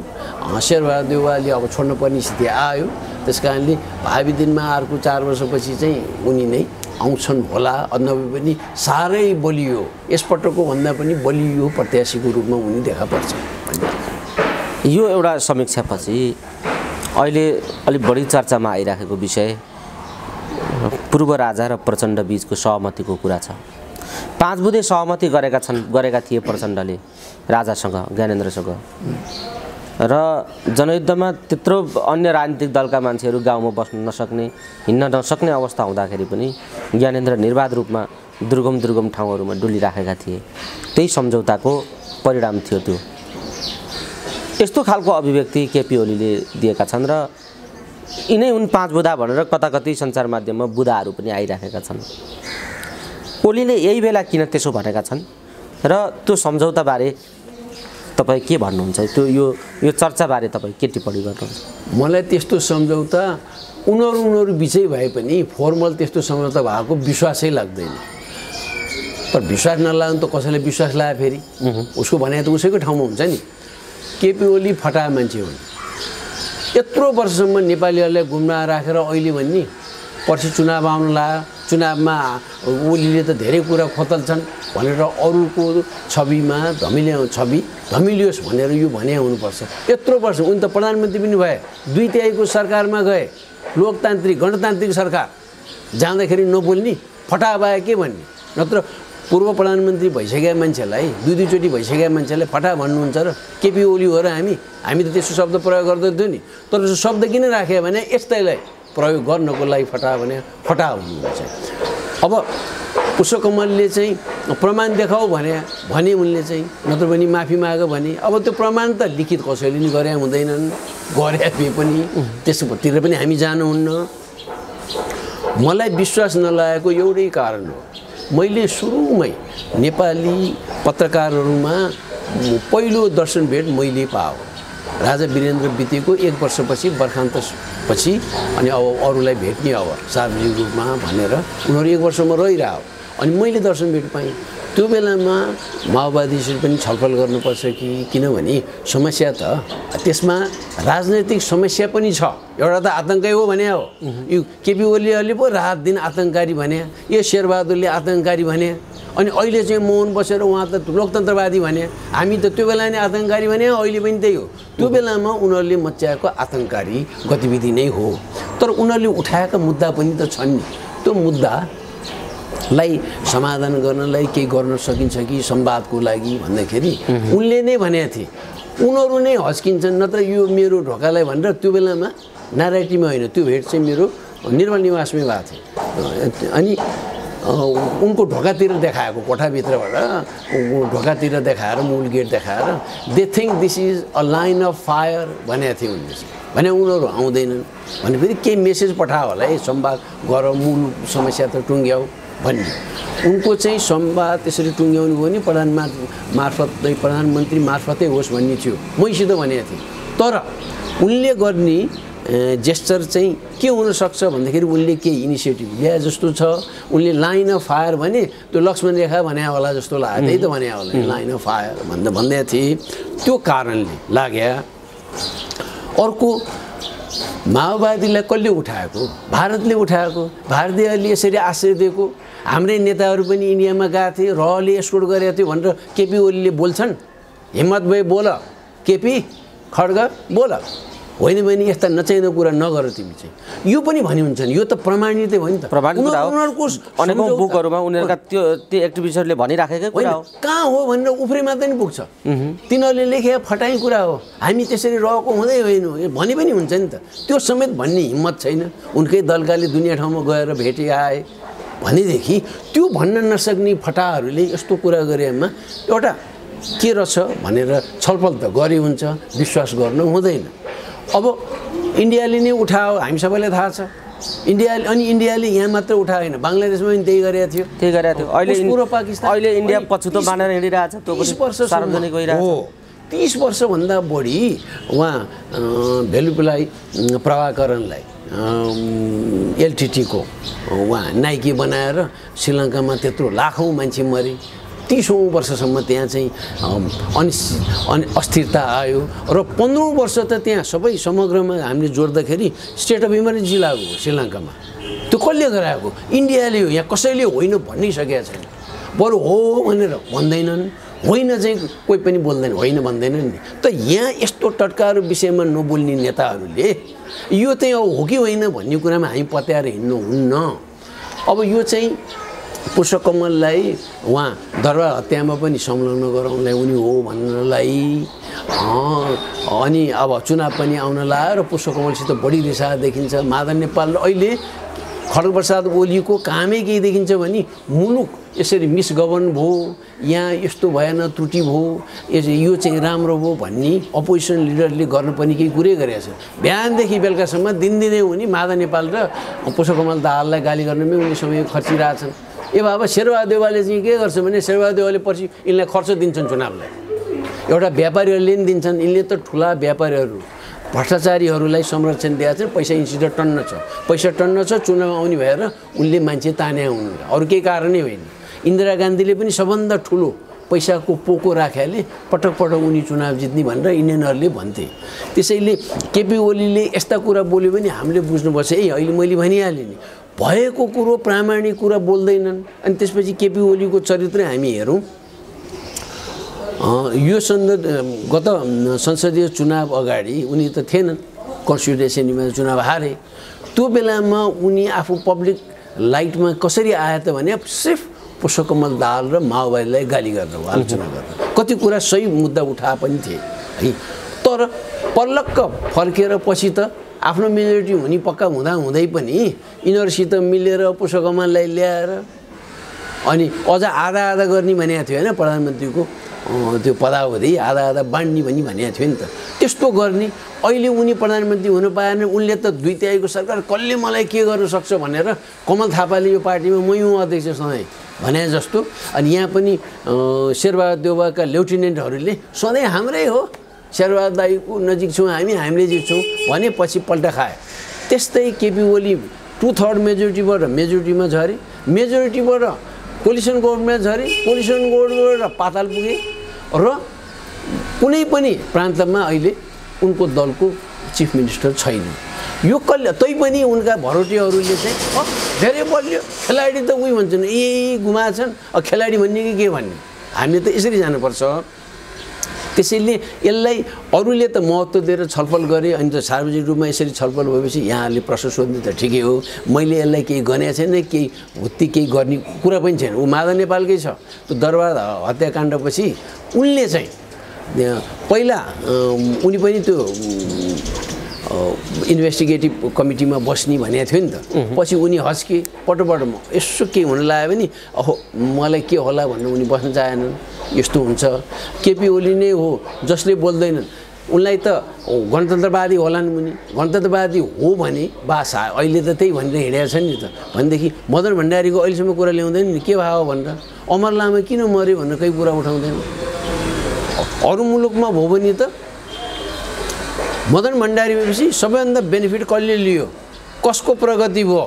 शेरबहादुर देउवाले अब छोड्नु पर्ने स्थिति आयो, त्यस कारणले भावी दिनमा अर्को 4 वर्षपछि चाहिँ उनी नै आउँछन् होला। नभए पनि साह्रै बलियो, यसपटकको भन्दा पनि बलियो प्रत्याशीको रूपमा उनी देखा पर्छ। यो एउटा समीक्षापछि अहिले अलिक बढी चर्चामा आइराखेको विषय पूर्व राजा र प्रचण्ड बीचको सहमतिको कुरा छ। 5 बुँदे सहमति गरेका थिए प्रचण्डले राजासँग, ज्ञानेन्द्रसँग। र जनयुद्धमा त्यत्रो अन्य राजनीतिक दलका मान्छेहरू गाउँमा बस्न नसक्ने, हिँड्न नसक्ने अवस्था हुँदाखेरि पनि ज्ञानेन्द्र निर्वाध रूपमा दुर्गम ठाउँहरूमा डुलिराखेका थिए। त्यही सम्झौताको परिणाम थियो त्यो। यस्तो खालको अभिव्यक्ति केपी ओलीले दिएका छन् र यिनै हुन् 5 बुँदा भनेर कताकति सञ्चार माध्यममा बुँदाहरू पनि आइराखेका छन्। ओलीले यही बेला किन त्यसो भनेका छन् र त्यो सम्झौताबारे तपाईँ के भन्नुहुन्छ? त्यो यो चर्चाबारे तपाईँ के टिप्पणी गर्नुहुन्छ? मलाई त्यस्तो सम्झौता उनीहरू बिचै भए पनि फर्मल त्यस्तो सम्झौता भएको विश्वासै लाग्दैन। तर विश्वास नलाग्नु त कसैले विश्वास लाए फेरि उसको भने त उसैको ठाउँमा हुन्छ नि। केपी ओली फटा मान्छे हुन्। यत्रो वर्षसम्म नेपालीहरूलाई गुमराह राखेर अहिले भन्ने पर्सि चुनाव आउनु लाग्यो, चुनावमा ओलीले त धेरै कुरा खोतल्छन् भनेर अरूको छविमा धमिलियोस् भनेर यो भने हुनुपर्छ। यत्रो वर्ष उनी त प्रधानमन्त्री पनि भए, 2/3 सरकारमा गए, लोकतान्त्रिक गणतान्त्रिक सरकार जाँदाखेरि नबोल्ने फटा भए के भन्ने। नत्र पूर्व प्रधानमन्त्री भइसकेका मान्छेलाई, 2 चोटि भइसकेका मान्छेलाई फटा भन्नुहुन्छ र केपी ओली हो र हामी त त्यस्तो शब्द प्रयोग गर्दैनथ्यौँ नि। तर त्यो शब्द किन राख्यो भने यस्तैलाई प्रयोग गर्नको लागि फटा भने फटा हुनुहुन्छ। अब पुष्पकमलले चाहिँ प्रमाण देखाऊ भने उनले चाहिँ, नत्र पनि माफी माग भने। अब त्यो प्रमाण त लिखित कसैले नि गरे हुँदैनन्। गरे भए पनि त्यसतिर पनि हामी जानुहुन्न। मलाई विश्वास नलागेको एउटै कारण हो, मैले सुरुमै नेपाली पत्रकारहरूमा पहिलो दर्शन भेट मैले पाएँ। राजा वीरेन्द्र बितेको 1 वर्षपछि बर्खान्तपछि अनि अब अरूलाई भेट्ने अब सार्वजनिक रूपमा भनेर उनीहरू 1 वर्षमा रहिरह्यो अनि मैले दर्शन भेट पाएँ। त्यो बेलामा माओवादीसँग पनि छलफल गर्नुपर्छ कि, किनभने समस्या त त्यसमा राजनैतिक समस्या पनि छ। एउटा त आतङ्कै हो भने हो, यो केपी ओलीले पो रात दिन आतङ्ककारी भने, यो शेरबहादुरले आतङ्ककारी भने, अनि अहिले चाहिँ मोहन बसेर उहाँ त लोकतन्त्रवादी भने। हामी त त्यो बेला नै आतङ्ककारी भने, अहिले पनि त्यही हो। त्यो बेलामा उनीहरूले मच्चाएको आतङ्ककारी गतिविधि नै हो। तर उनीहरूले उठाएका मुद्दा पनि त छन् नि। त्यो मुद्दालाई समाधान गर्नलाई केही गर्न सकिन्छ कि संवादको लागि भन्दाखेरि उनले नै भनेका थिए, उनीहरू नै हस्किन्छन्, नत्र यो मेरो ढोकालाई भनेर। त्यो बेलामा नारायणीमा होइन, त्यो भेट चाहिँ मेरो निर्मल निवासमै भएको थियो। अनि उनको ढोकातिर देखाएको, कोठाभित्रबाट ढोकातिर देखाएर, मूल गेट देखाएर, they think this is a line of fire भनेको थियो उनले। भने उनीहरू आउँदैनन् भने फेरि केही मेसेज पठायो होला, है संवाद गर, मूल समस्या त टुङ्ग्याऊ भन्ने। उनको चाहिँ संवाद त्यसरी टुङ्ग्याउनु भयो भने प्रधानमन्त्री मार्फतै होस् भन्ने थियो, मैसित भनेको थिएँ। तर उनले गर्ने जेस्चर चाहिँ के हुनसक्छ भन्दाखेरि उनले केही इनिसिएटिभ ल्याए जस्तो छ। उनले लाइन अफ फायर भने त्यो लक्ष्मण रेखा भने होला जस्तो लाग्यो, त्यही त भने होला लाइन अफ फायर भन्दै थिए। त्यो कारणले लाग्यो। अर्को माओवादीलाई कसले उठाएको? भारतले उठाएको। भारतीयहरूले यसरी आश्रय दिएको। हाम्रै नेताहरू पनि इन्डियामा गएको थिए, रहले एस्कोर्ट गरेको थियो भनेर केपी ओलीले बोल्छन्। हिम्मत भए बोल केपी खड्ग बोल, होइन भने यस्ता नचाहिँदो कुरा नगर तिमी चाहिँ, यो पनि भनि हुन्छ नि। यो त प्रमाणितै हो नि त। उनीहरूको अनेकौँ बुकहरूमा उनीहरूका त्यो एक्टिभिस्टहरूले भनिराखेकै कुरा हो। कहाँ हो भनेर उफ्रेमा त नि पुग्छ। तिनीहरूले लेखे फटाइ कुरा हो, हामी त्यसरी रहेको हुँदै होइन भने पनि हुन्छ नि त। त्यो समेत भन्ने हिम्मत छैन। उनकै दलकाले दुनियाँ ठाउँमा गएर भेटे आए भनेदेखि त्यो भन्न नसक्ने फटाहरूले यस्तो कुरा गरेमा एउटा के रहेछ भनेर छलफल त गरे हुन्छ, विश्वास गर्न हुँदैन। अब इन्डियाले नै उठायो, हामी सबैलाई थाहा छ। इन्डियाले यहाँ मात्र उठाएन, बङ्गलादेशमा पनि त्यही गरेको थियो। अहिले इन्डिया पछुतो मानेर हिँडिरहेछ। त्यो 30 वर्ष सार्वजनिक भइरहेछ। 30 वर्षभन्दा बढी उहाँ भेलुपुलाई प्रभाकरणलाई एलटिटीको उहाँ नाइकी बनाएर श्रीलङ्कामा त्यत्रो लाखौँ मान्छे मरे। 30औं वर्षसम्म त्यहाँ चाहिँ अस्थिरता आयो र 15औं वर्ष त त्यहाँ सबै समग्रमा हामीले जोड्दाखेरि स्टेट अफ इमर्जेन्सी लाग्यो श्रीलङ्कामा। त्यो कसले गराएको? इन्डियाले हो। यहाँ कसैले होइन भनिसकेको छैन। बरु हो भनेर भन्दैनन्, होइन चाहिँ कोही पनि बोल्दैन, होइन भन्दैनन् नि। त यहाँ यस्तो टटकारो विषयमा नबोल्ने नेताहरूले यो चाहिँ हो कि होइन भन्ने कुरामा हामी पत्याएर हिँड्नु हुन्न। अब यो चाहिँ पुष्पकमललाई उहाँ दरबार हत्यामा पनि संलग्न गराउनलाई उनी हो भन्नलाई, अनि अब चुनाव पनि आउन लाग्यो र पुष्पकमलसित बढी रिसा देखिन्छ। माधव नेपाल र अहिले खड्गप्रसाद ओलीको कामै केही देखिन्छ भने मुलुक यसरी मिसगभर्न भयो, यहाँ यस्तो भएन, त्रुटि भयो, यो चाहिँ राम्रो भयो भन्ने अपोजिसन लिडरले गर्नुपर्ने केही कुरै गरेको छ। बिहानदेखि बेलुकासम्म दिनदिनै उनी माधव नेपाल र पुष्पकमल दाहाललाई गाली गर्नमै उनी समय खर्चिरहेछन्। ए बाबा शेरबहादुर देउवाले चाहिँ के गर्छ भने शेरबहादुर देउवाले पछि यिनलाई खर्च दिन्छन् चुनावलाई। एउटा व्यापारीहरूले पनि दिन्छन्। यिनले त ठुला व्यापारीहरू भ्रष्टाचारीहरूलाई संरक्षण दिएको छ। पैसा यिनसित टन्न छ, पैसा टन्न छ, चुनाव आउने भएर उनले मान्छे ताने हुनु, अरू केही कारणै होइन। इन्दिरा गान्धीले पनि सबभन्दा ठुलो पैसाको पोको राखेले पटक पटक उनी चुनाव जित्ने भनेर इन्डियनहरूले भन्थे। त्यसैले केपी ओलीले यस्ता कुरा बोल्यो भने हामीले बुझ्नुपर्छ, अहिले मैले भनिहालेँ नि, भएको कुरो प्रामाणिक कुरा बोल्दैनन्। अनि त्यसपछि केपी ओलीको चरित्र हामी हेरौँ। यो गत संसदीय चुनाव अगाडि उनी त थिएनन्, कन्स्टिट्युएन्सीमा चुनाव हारे। त्यो बेलामा उनी आफू पब्लिक लाइटमा कसरी आए त भने सिर्फ पुष्पकमल दाहाल र माओवादीलाई गाली गरेर हो, आलोचना गरेर। कति कुरा सही मुद्दा उठाए पनि थिए है। तर पल्लक्क फर्केर पछि त आफ्नो मेजोरिटी हुने पक्का हुँदै पनि यिनीहरूसित मिलेर पुष्पकमललाई ल्याएर अनि अझ आधा आधा गर्ने भनेको थियो होइन प्रधानमन्त्रीको। त्यो पदावधि आधा आधा बाँड्ने पनि भनेको थियो नि त। त्यस्तो गर्ने अहिले उनी प्रधानमन्त्री हुन पाएन, उनले त 2/3 सरकार कसले मलाई के गर्न सक्छ भनेर कमल थापाले यो पार्टीमा मै हुँ अध्यक्ष सधैँ भने जस्तो। अनि यहाँ पनि शेरबहादुर देउवाका लेफ्टिनेन्टहरूले सधैँ हाम्रै हो, शेरबहादुर दाइको नजिक छौँ हामीले जित्छौँ भने पछि पल्टा खायो। त्यस्तै केपी ओली 2/3 मेजोरिटीमा झरे, मेजोरिटीबाट कोलिसन गभर्मेन्टमा झरे, कोलिसन गभर्मेन्टबाट पाताल पुगे र कुनै पनि प्रान्तमा अहिले उनको दलको चिफ मिनिस्टर छैन। यो कहिले तैपनि उनका भरोटेहरूले चाहिँ धेरै बलियो खेलाडी त उही भन्छन्, गुमाछन्, खेलाडी भन्ने कि के भन्ने, हामीले त यसरी जानुपर्छ। त्यसैले यसलाई अरूले त महत्त्व दिएर छलफल गरे, अनि त सार्वजनिक रूपमा यसरी छलफल भएपछि यहाँहरूले प्रश्न सोध्ने त ठिकै हो, मैले यसलाई केही गरेको छैन, केही हुत्ती केही गर्ने कुरा पनि छैन। ऊ माधव नेपालकै छ, त्यो दरबार हत्याकाण्डपछि उनले चाहिँ पहिला उनी पनि त्यो इन्भेस्टिगेटिभ कमिटीमा बस्ने भनेको थियो नि त। पछि उनी हस्के पटोपट म यसो के हुन लाग्यो भने अहो मलाई के होला भनेर उनी बस्न चाहेनन्। यस्तो हुन्छ। केपी ओली नै हो जसले बोल्दैनन्, उनलाई त गणतन्त्रवादी होलान् उनी, गणतन्त्रवादी हो भने बास अहिले त त्यही भनेर हिँडेका छन् नि त। भनेदेखि मदन भण्डारीको अहिलेसम्म कुरा ल्याउँदैन नि, के भयो भनेर अमर लामा किन मऱ्यो भनेर केही कुरा उठाउँदैन। अरू मुलुकमा भयो भने त मदन भण्डारी भएपछि सबैभन्दा बेनिफिट कसले लियो, कसको प्रगति भयो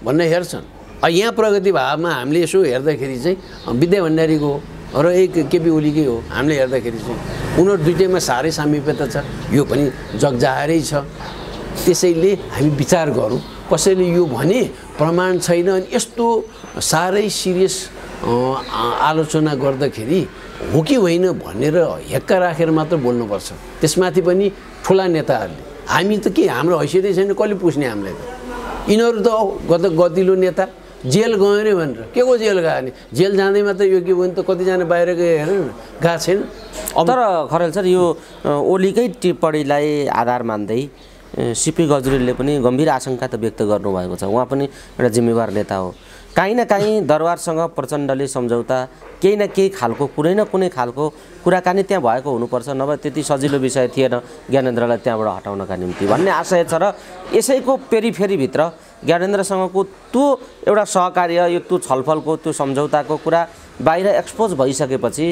भन्ने हेर्छन्। यहाँ प्रगति भावमा हामीले यसो हेर्दाखेरि चाहिँ विद्या भण्डारीको र एक केपी ओलीकै हो। हामीले हेर्दाखेरि चाहिँ उनीहरू दुइटैमा साह्रै सामिप्यता छ, यो पनि जगजाहेरै छ। त्यसैले हामी विचार गरौँ, कसैले यो भने प्रमाण छैन अनि यस्तो साह्रै सिरियस आलोचना गर्दाखेरि हो कि होइन भनेर हेक्का राखेर मात्र बोल्नुपर्छ। त्यसमाथि पनि ठुला नेताहरूले, हामी त के हाम्रो हैसियतै छैन, कसले पुछ्ने हामीलाई त। यिनीहरू त गतिलो नेता जेल गयो अरे भनेर के को जेल गयो भने जेल जाँदै मात्र यो के भयो भने त कतिजना बाहिर गयो हेर गएको छैन। तर खरेल सर यो ओलीकै टिप्पणीलाई आधार मान्दै सिपी गजुरेलले पनि गम्भीर आशंका त व्यक्त गर्नुभएको छ। उहाँ पनि एउटा जिम्मेवार नेता हो। काहीँ न काहीँ दरबारसँग प्रचण्डले सम्झौता केही न केही खालको कुनै न कुनै खालको कुराकानी त्यहाँ भएको हुनुपर्छ, नभए त्यति सजिलो विषय थिएन ज्ञानेन्द्रलाई त्यहाँबाट हटाउनका निम्ति भन्ने आशय छ। र यसैको पेरिफेरीभित्र ज्ञानेन्द्रसँगको त्यो एउटा सहकार्य, यो त्यो छलफलको त्यो सम्झौताको कुरा बाहिर एक्सपोज भइसकेपछि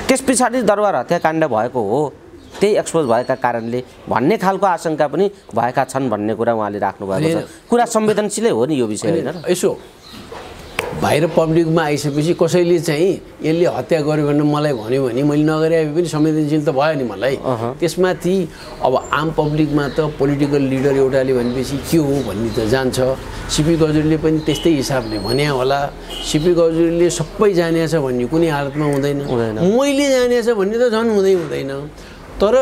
त्यस पछाडि दरबार हत्याकाण्ड भएको हो, त्यही एक्सपोज भएका कारणले भन्ने खालको आशंका पनि भएका छन् भन्ने कुरा उहाँले राख्नु भएको छ। कुरा संवेदनशीलै हो नि यो विषय होइन। यसो बाहिर पब्लिकमा आइसकेपछि कसैले चाहिँ यसले हत्या गर्यो भनेर मलाई भन्यो भने मैले नगरे पनि संवेदनशील त भयो नि मलाई। त्यसमाथि अब आम पब्लिकमा त पोलिटिकल लिडर एउटाले भनेपछि के हो भन्ने त जान्छ। सिपी गजुरेलले पनि त्यस्तै हिसाबले भने होला। सिपी गजुरेलले सबै जाने छ भन्ने कुनै हालतमा हुँदैन, मैले जाने छ भन्ने त झन् हुँदैन। तर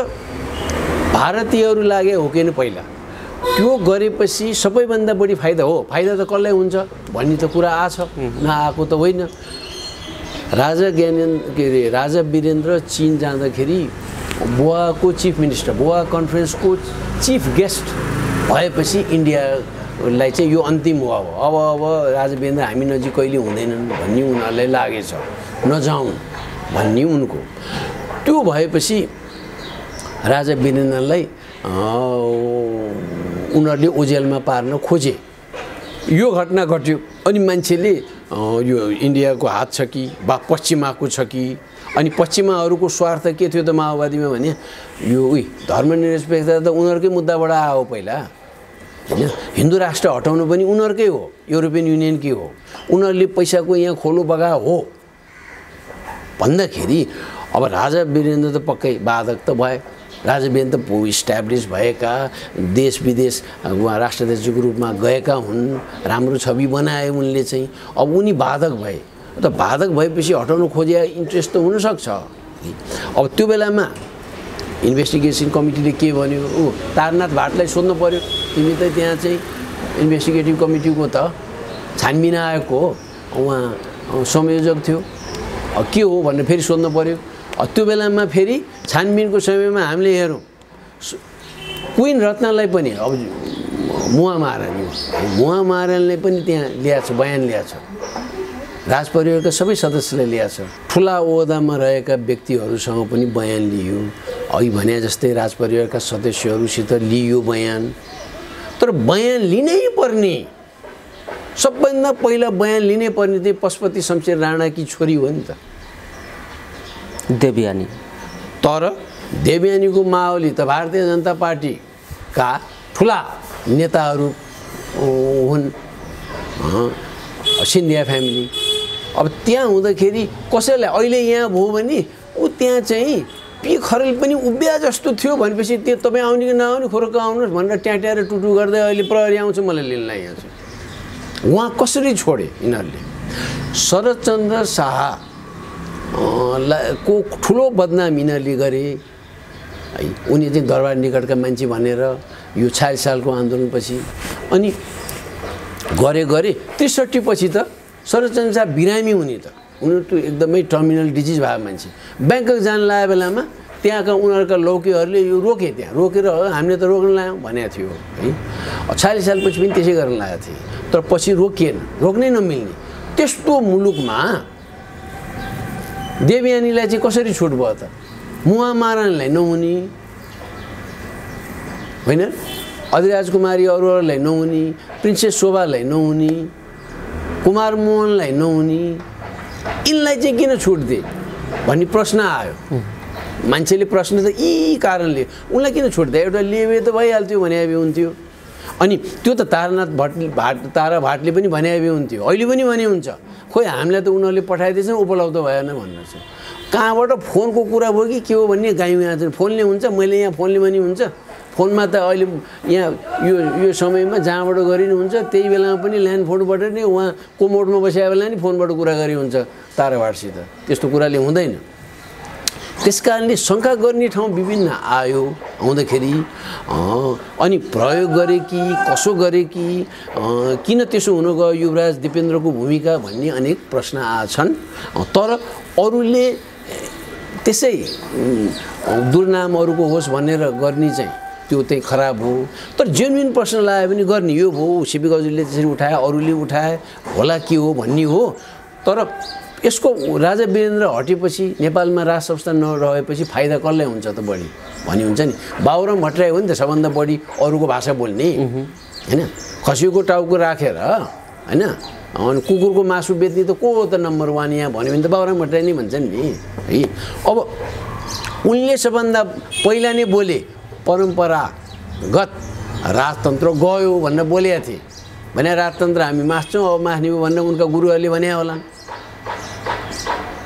भारतीयहरू लागे हो कि पहिला त्यो गरेपछि सबैभन्दा बढी फाइदा हो। फाइदा त कसलाई हुन्छ भन्ने त कुरा आछ, नआएको त होइन। राजा वीरेन्द्र चीन जाँदाखेरि बोआको चिफ मिनिस्टर, बोआ कन्फरेन्सको चिफ गेस्ट भएपछि इन्डियालाई चाहिँ यो अन्तिम हो। अब राजा वीरेन्द्र हामी नजिक कहिले हुँदैनन् भन्ने उनीहरूलाई लागेछ, नजाउँ भन्ने उनको। त्यो भएपछि राजा वीरेन्द्रलाई उनीहरूले ओझेलमा पार्न खोजे। यो घटना घट्यो अनि मान्छेले यो इन्डियाको हात छ कि बा पश्चिमाको छ कि, अनि पश्चिमाहरूको स्वार्थ के थियो त माओवादीमा भने यो धर्मनिरपेक्षता त उनीहरूकै मुद्दाबाट आयो पहिला होइन। हिन्दू राष्ट्र हटाउनु पनि उनीहरूकै हो, युरोपियन युनियनकै हो। उनीहरूले पैसाको यहाँ खोलो बगा हो भन्दाखेरि अब राजा वीरेन्द्र त पक्कै बाधक त भए। राजा वीरेन्द्र त इस्ट्याब्लिस भएका देश विदेश उहाँ राष्ट्रध्यक्षको रूपमा गएका हुन्, राम्रो छवि बनाए उनले चाहिँ। अब उनी बाधक भए, त बाधक भएपछि हटाउनु खोजे इन्ट्रेस्ट त हुनसक्छ। अब त्यो बेलामा इन्भेस्टिगेसन कमिटीले के भन्यो, तारनाथ भाटलाई सोध्नु पऱ्यो, तिमी त त्यहाँ चाहिँ इन्भेस्टिगेटिभ कमिटीको त छानबिन आएको हो, उहाँ संयोजक थियो, के हो भनेर फेरि सोध्नु पऱ्यो। त्यो बेलामा फेरि छानबिनको समयमा हामीले हेरौँ क्विन रत्नलाई पनि अब मुहा महारानी पनि त्यहाँ ल्याएको छ, बयान ल्याएको छ राजपरिवारका सबै सदस्यले ल्याएको छ। ठुला ओहदामा रहेका व्यक्तिहरूसँग पनि बयान लियो, अघि भने जस्तै राजपरिवारका सदस्यहरूसित लियो बयान। तर बयान लिनै पर्ने, सबभन्दा पहिला बयान लिनै पर्ने चाहिँ पशुपति शमशेर राणाकी छोरी हो नि त, देवयानी। तर देवयानीको माओली त भारतीय जनता पार्टीका ठुला नेताहरू हुन्, सिन्धिया फ्यामिली। अब त्यहाँ हुँदाखेरि कसैलाई अहिले यहाँ भयो भने ऊ त्यहाँ चाहिँ पी खरेल पनि उभिया जस्तो थियो भनेपछि त्यो तपाईँ आउने कि नआउने खोरक आउनुहोस् भनेर ट्याट्याएर टुटु गर्दै अहिले प्रहरी आउँछ मलाई लिनलाई यहाँ चाहिँ। उहाँ कसरी छोडे यिनीहरूले? शरदचन्द्र शाह को ठुलो बदनाम यिनीहरूले गरे है। उनी चाहिँ दरबार निकटका मान्छे भनेर यो 46 सालको आन्दोलनपछि अनि गरे 63 पछि त शरदचन्द्र शाह बिरामी हुने त, उनीहरू त एकदमै टर्मिनल डिजिज भएको मान्छे। ब्याङ्कक जान लागेको बेलामा त्यहाँका उनीहरूका लौकीहरूले यो रोके, त्यहाँ रोकेर हामीले त रोक्न लायौँ भनेको थियो है। 46 सालपछि पनि त्यसै गर्न लागेको थिएँ, तर पछि रोकिएन, रोक्नै नमिल्ने त्यस्तो मुलुकमा देवयानीलाई चाहिँ कसरी छुट भयो त? मुहा मारानलाई नहुने होइन, अधिराज कुमारी अरोरालाई नहुने, प्रिन्सेस शोभालाई नहुने, कुमार मोहनलाई नहुने, यिनलाई चाहिँ किन छुट दिए भन्ने प्रश्न आयो। मान्छेले प्रश्न त यी कारणले उनलाई किन छुट दिए, एउटा लिए त भइहाल्थ्यो भने हुन्थ्यो। अनि त्यो त तारा भाटले पनि भने हुन्थ्यो, अहिले पनि भने हुन्छ। खोइ हामीलाई त उनीहरूले पठाइदिएछन् उपलब्ध भएन भन्नु छ। कहाँबाट फोनको कुरा भयो कि के हो भन्ने गायौँ। यहाँ फोनले हुन्छ, मैले यहाँ फोनले पनि हुन्छ। फोनमा त अहिले यहाँ यो समयमा जहाँबाट गरि नि हुन्छ, त्यही बेलामा पनि ल्यान्ड फोनबाट नै उहाँ कोमोडमा बसेको बेला नि फोनबाट कुरा गरी हुन्छ ताराभाटसित। त्यस्तो कुराले हुँदैन। त्यस कारणले शङ्का गर्ने ठाउँ विभिन्न आयो आउँदाखेरि अनि प्रयोग गरे कि कसो गरे कि किन त्यसो हुन गयो युवराज दिपेन्द्रको भूमिका भन्ने अनेक प्रश्न आछन्। तर अरूले त्यसै दुर्नाम अरूको होस् भनेर गर्ने चाहिँ त्यो चाहिँ खराब हो। तर जेन्युन प्रश्न लाग्यो भने गर्ने यो भयो, सिपी गजुरले त्यसरी उठाए, अरूले उठाए होला के हो भन्ने हो। तर यसको राजा वीरेन्द्र हटेपछि नेपालमा राज संस्था नरहेपछि फाइदा कसलाई हुन्छ त बढी भन्ने हुन्छ नि। बाबुराम भट्टराई हो नि त सबभन्दा बढी अरूको भाषा बोल्ने होइन, खसीको टाउको राखेर होइन, अनि कुकुरको मासु बेच्ने त को हो त नम्बर 1 यहाँ भन्यो भने त बाबुराम भट्टराई नै भन्छन् नि है। अब उनले सबभन्दा पहिला नै बोले परम्परागत राजतन्त्र गयो भनेर बोलेका थिए। भने राजतन्त्र हामी मास्छौँ, अब मास्ने हो भनेर उनका गुरुहरूले भने होला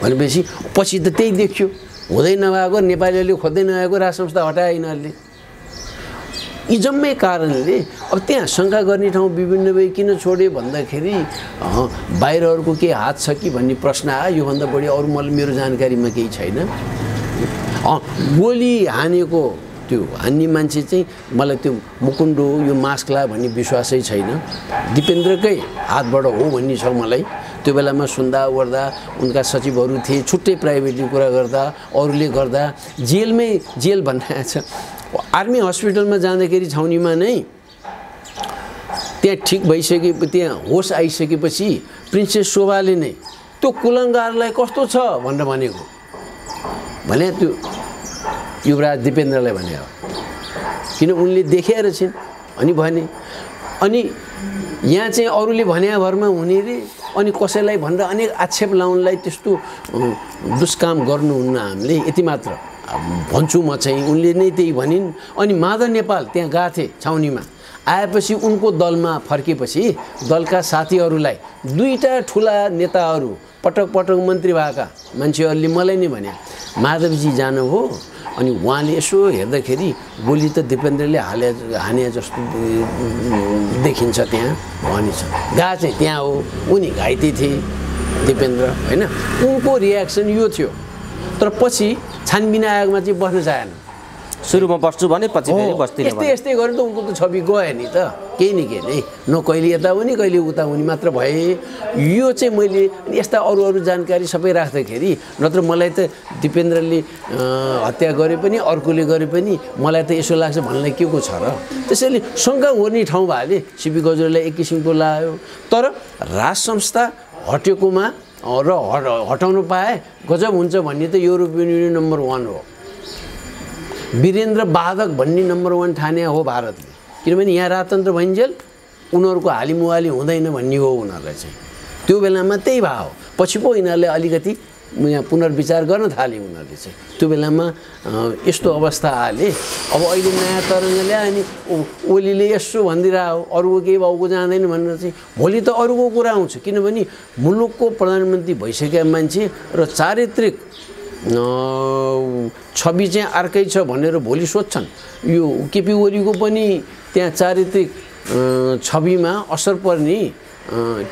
भनेपछि पछि त त्यही देखियो। हुँदै नभएको नेपालीहरूले खोज्दै नआएको राज संस्था हटाए यिनीहरूले। यी जम्मै कारणले अब त्यहाँ शङ्का गर्ने ठाउँ विभिन्न भए किन छोड्यो भन्दाखेरि बाहिरहरूको के हात छ कि भन्ने प्रश्न आयो। योभन्दा बढी अरू मेरो जानकारीमा केही छैन। गोली हानेको त्यो हान्ने मान्छे चाहिँ मलाई त्यो मुकुन्डो यो मास्कला भन्ने विश्वासै छैन। दिपेन्द्रकै हातबाट हो भन्ने छ मलाई। त्यो बेलामा सुन्दा ओर्दा उनका सचिवहरू थिए, छुट्टै प्राइभेटली कुरा गर्दा अरूले गर्दा जेल भन्ने छ। आर्मी हस्पिटलमा जाँदाखेरि छाउनीमा नै त्यहाँ ठिक भइसकेपछि त्यहाँ होस आइसकेपछि प्रिन्सेस शोभाले नै त्यो कुलङ्गारलाई कस्तो छ भनेर भने त्यो युवराज दिपेन्द्रलाई भने हो, किन उनले देखेर छिन् अनि भने। अनि यहाँ चाहिँ अरूले भने भरमा हुने रे अनि कसैलाई भनेर अनेक आक्षेप लाउनलाई त्यस्तो दुष्काम गर्नुहुन्न। हामीले यति मात्र भन्छु म चाहिँ, उनले नै त्यही भनिन्। अनि माधव नेपाल त्यहाँ गएको थिए छाउनीमा, आएपछि उनको दलमा फर्केपछि दलका साथीहरूलाई 2टा ठुला नेताहरू पटक पटक मन्त्री भएका मान्छेहरूले मलाई नै भने माधवजी जानु हो। अनि उहाँले यसो हेर्दाखेरि गोली त दिपेन्द्रले हाने जस्तो देखिन्छ त्यहाँ भनिन्छ। गा चाहिँ त्यहाँ हो, उनी घाइते थिए दिपेन्द्र होइन। उनको रियाक्सन यो थियो। तर पछि छानबिन आयोगमा चाहिँ बस्न चाहेन। सुरुमा बस्छु भने पछि फेरि बस्दिनँ। यस्तै गऱ्यो त उनको त छवि गयो नि त, केही न केही नै न कहिले यता हुने कहिले उता हुने मात्र भए। यो चाहिँ मैले यस्ता अरू जानकारी सबै राख्दाखेरि नत्र मलाई त दिपेन्द्रले हत्या गरे पनि अर्कोले गरे पनि मलाई त यसो लाग्छ भन्नलाई के को छ र। त्यसैले शङ्का गर्ने ठाउँ भएले सिपी गजुरलाई एक किसिमको लाग्यो। तर राज संस्था हटेकोमा र हटाउनु पाए गजब हुन्छ भन्ने त युरोपियन युनियन नम्बर 1 हो। वीरेन्द्र बाधक भन्ने नम्बर 1 ठाने हो भारतले, किनभने यहाँ राजतन्त्र भइन्जेल उनीहरूको हालिमुहाली हुँदैन भन्ने हो उनीहरूलाई चाहिँ। त्यो बेलामा त्यही भाव पछि पो यिनीहरूले अलिकति यहाँ पुनर्विचार गर्न थाले उनीहरूले चाहिँ। त्यो बेलामा यस्तो अवस्था आले। अब अहिले नयाँ तरङ्ग ल्यायो अनि ओलीले यसो भनिदिरहेको अरूको केही भाउको जाँदैन भनेर चाहिँ भोलि त अरूको कुरा आउँछ, किनभने मुलुकको प्रधानमन्त्री भइसकेका मान्छे र चारित्रिक छवि चाहिँ अर्कै छ भनेर भोलि सोध्छन्। यो केपी ओलीको पनि त्यहाँ चारित्रिक छविमा असर पर्ने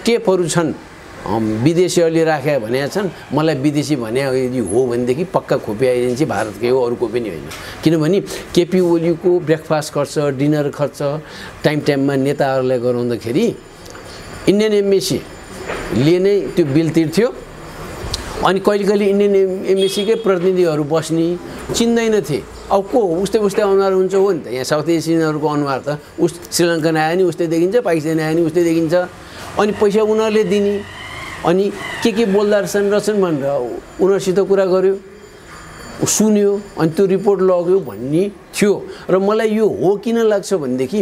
टेपहरू छन्, विदेशीहरूले राखे भनेका छन्। मलाई विदेशी भने यदि हो भनेदेखि पक्का खोपी एजेन्सी भारतकै हो, अरूको पनि होइन। किनभने केपी ओलीको ब्रेकफास्ट खर्च, डिनर खर्च टाइममा नेताहरूलाई गराउँदाखेरि इन्डियन एम्बेसीले नै त्यो बिल तिर्थ्यो। अनि कहिले कहिले इन्डियन एम्बेसीकै प्रतिनिधिहरू बस्ने चिन्दैनथे। अब को उस्तै अनुहार हुन्छ हो नि त। यहाँ साउथ एसियनहरूको अनुहार त श्रीलङ्कन आयो नि उस्तै देखिन्छ, पाकिस्तान आयो नि उस्तै देखिन्छ। अनि पैसा उनीहरूले दिने, अनि के बोल्दा रहेछन् भनेर उनीहरूसित कुरा गर्यो, सुन्यो, अनि त्यो रिपोर्ट लग्यो भन्ने थियो। र मलाई यो हो किन लाग्छ भनेदेखि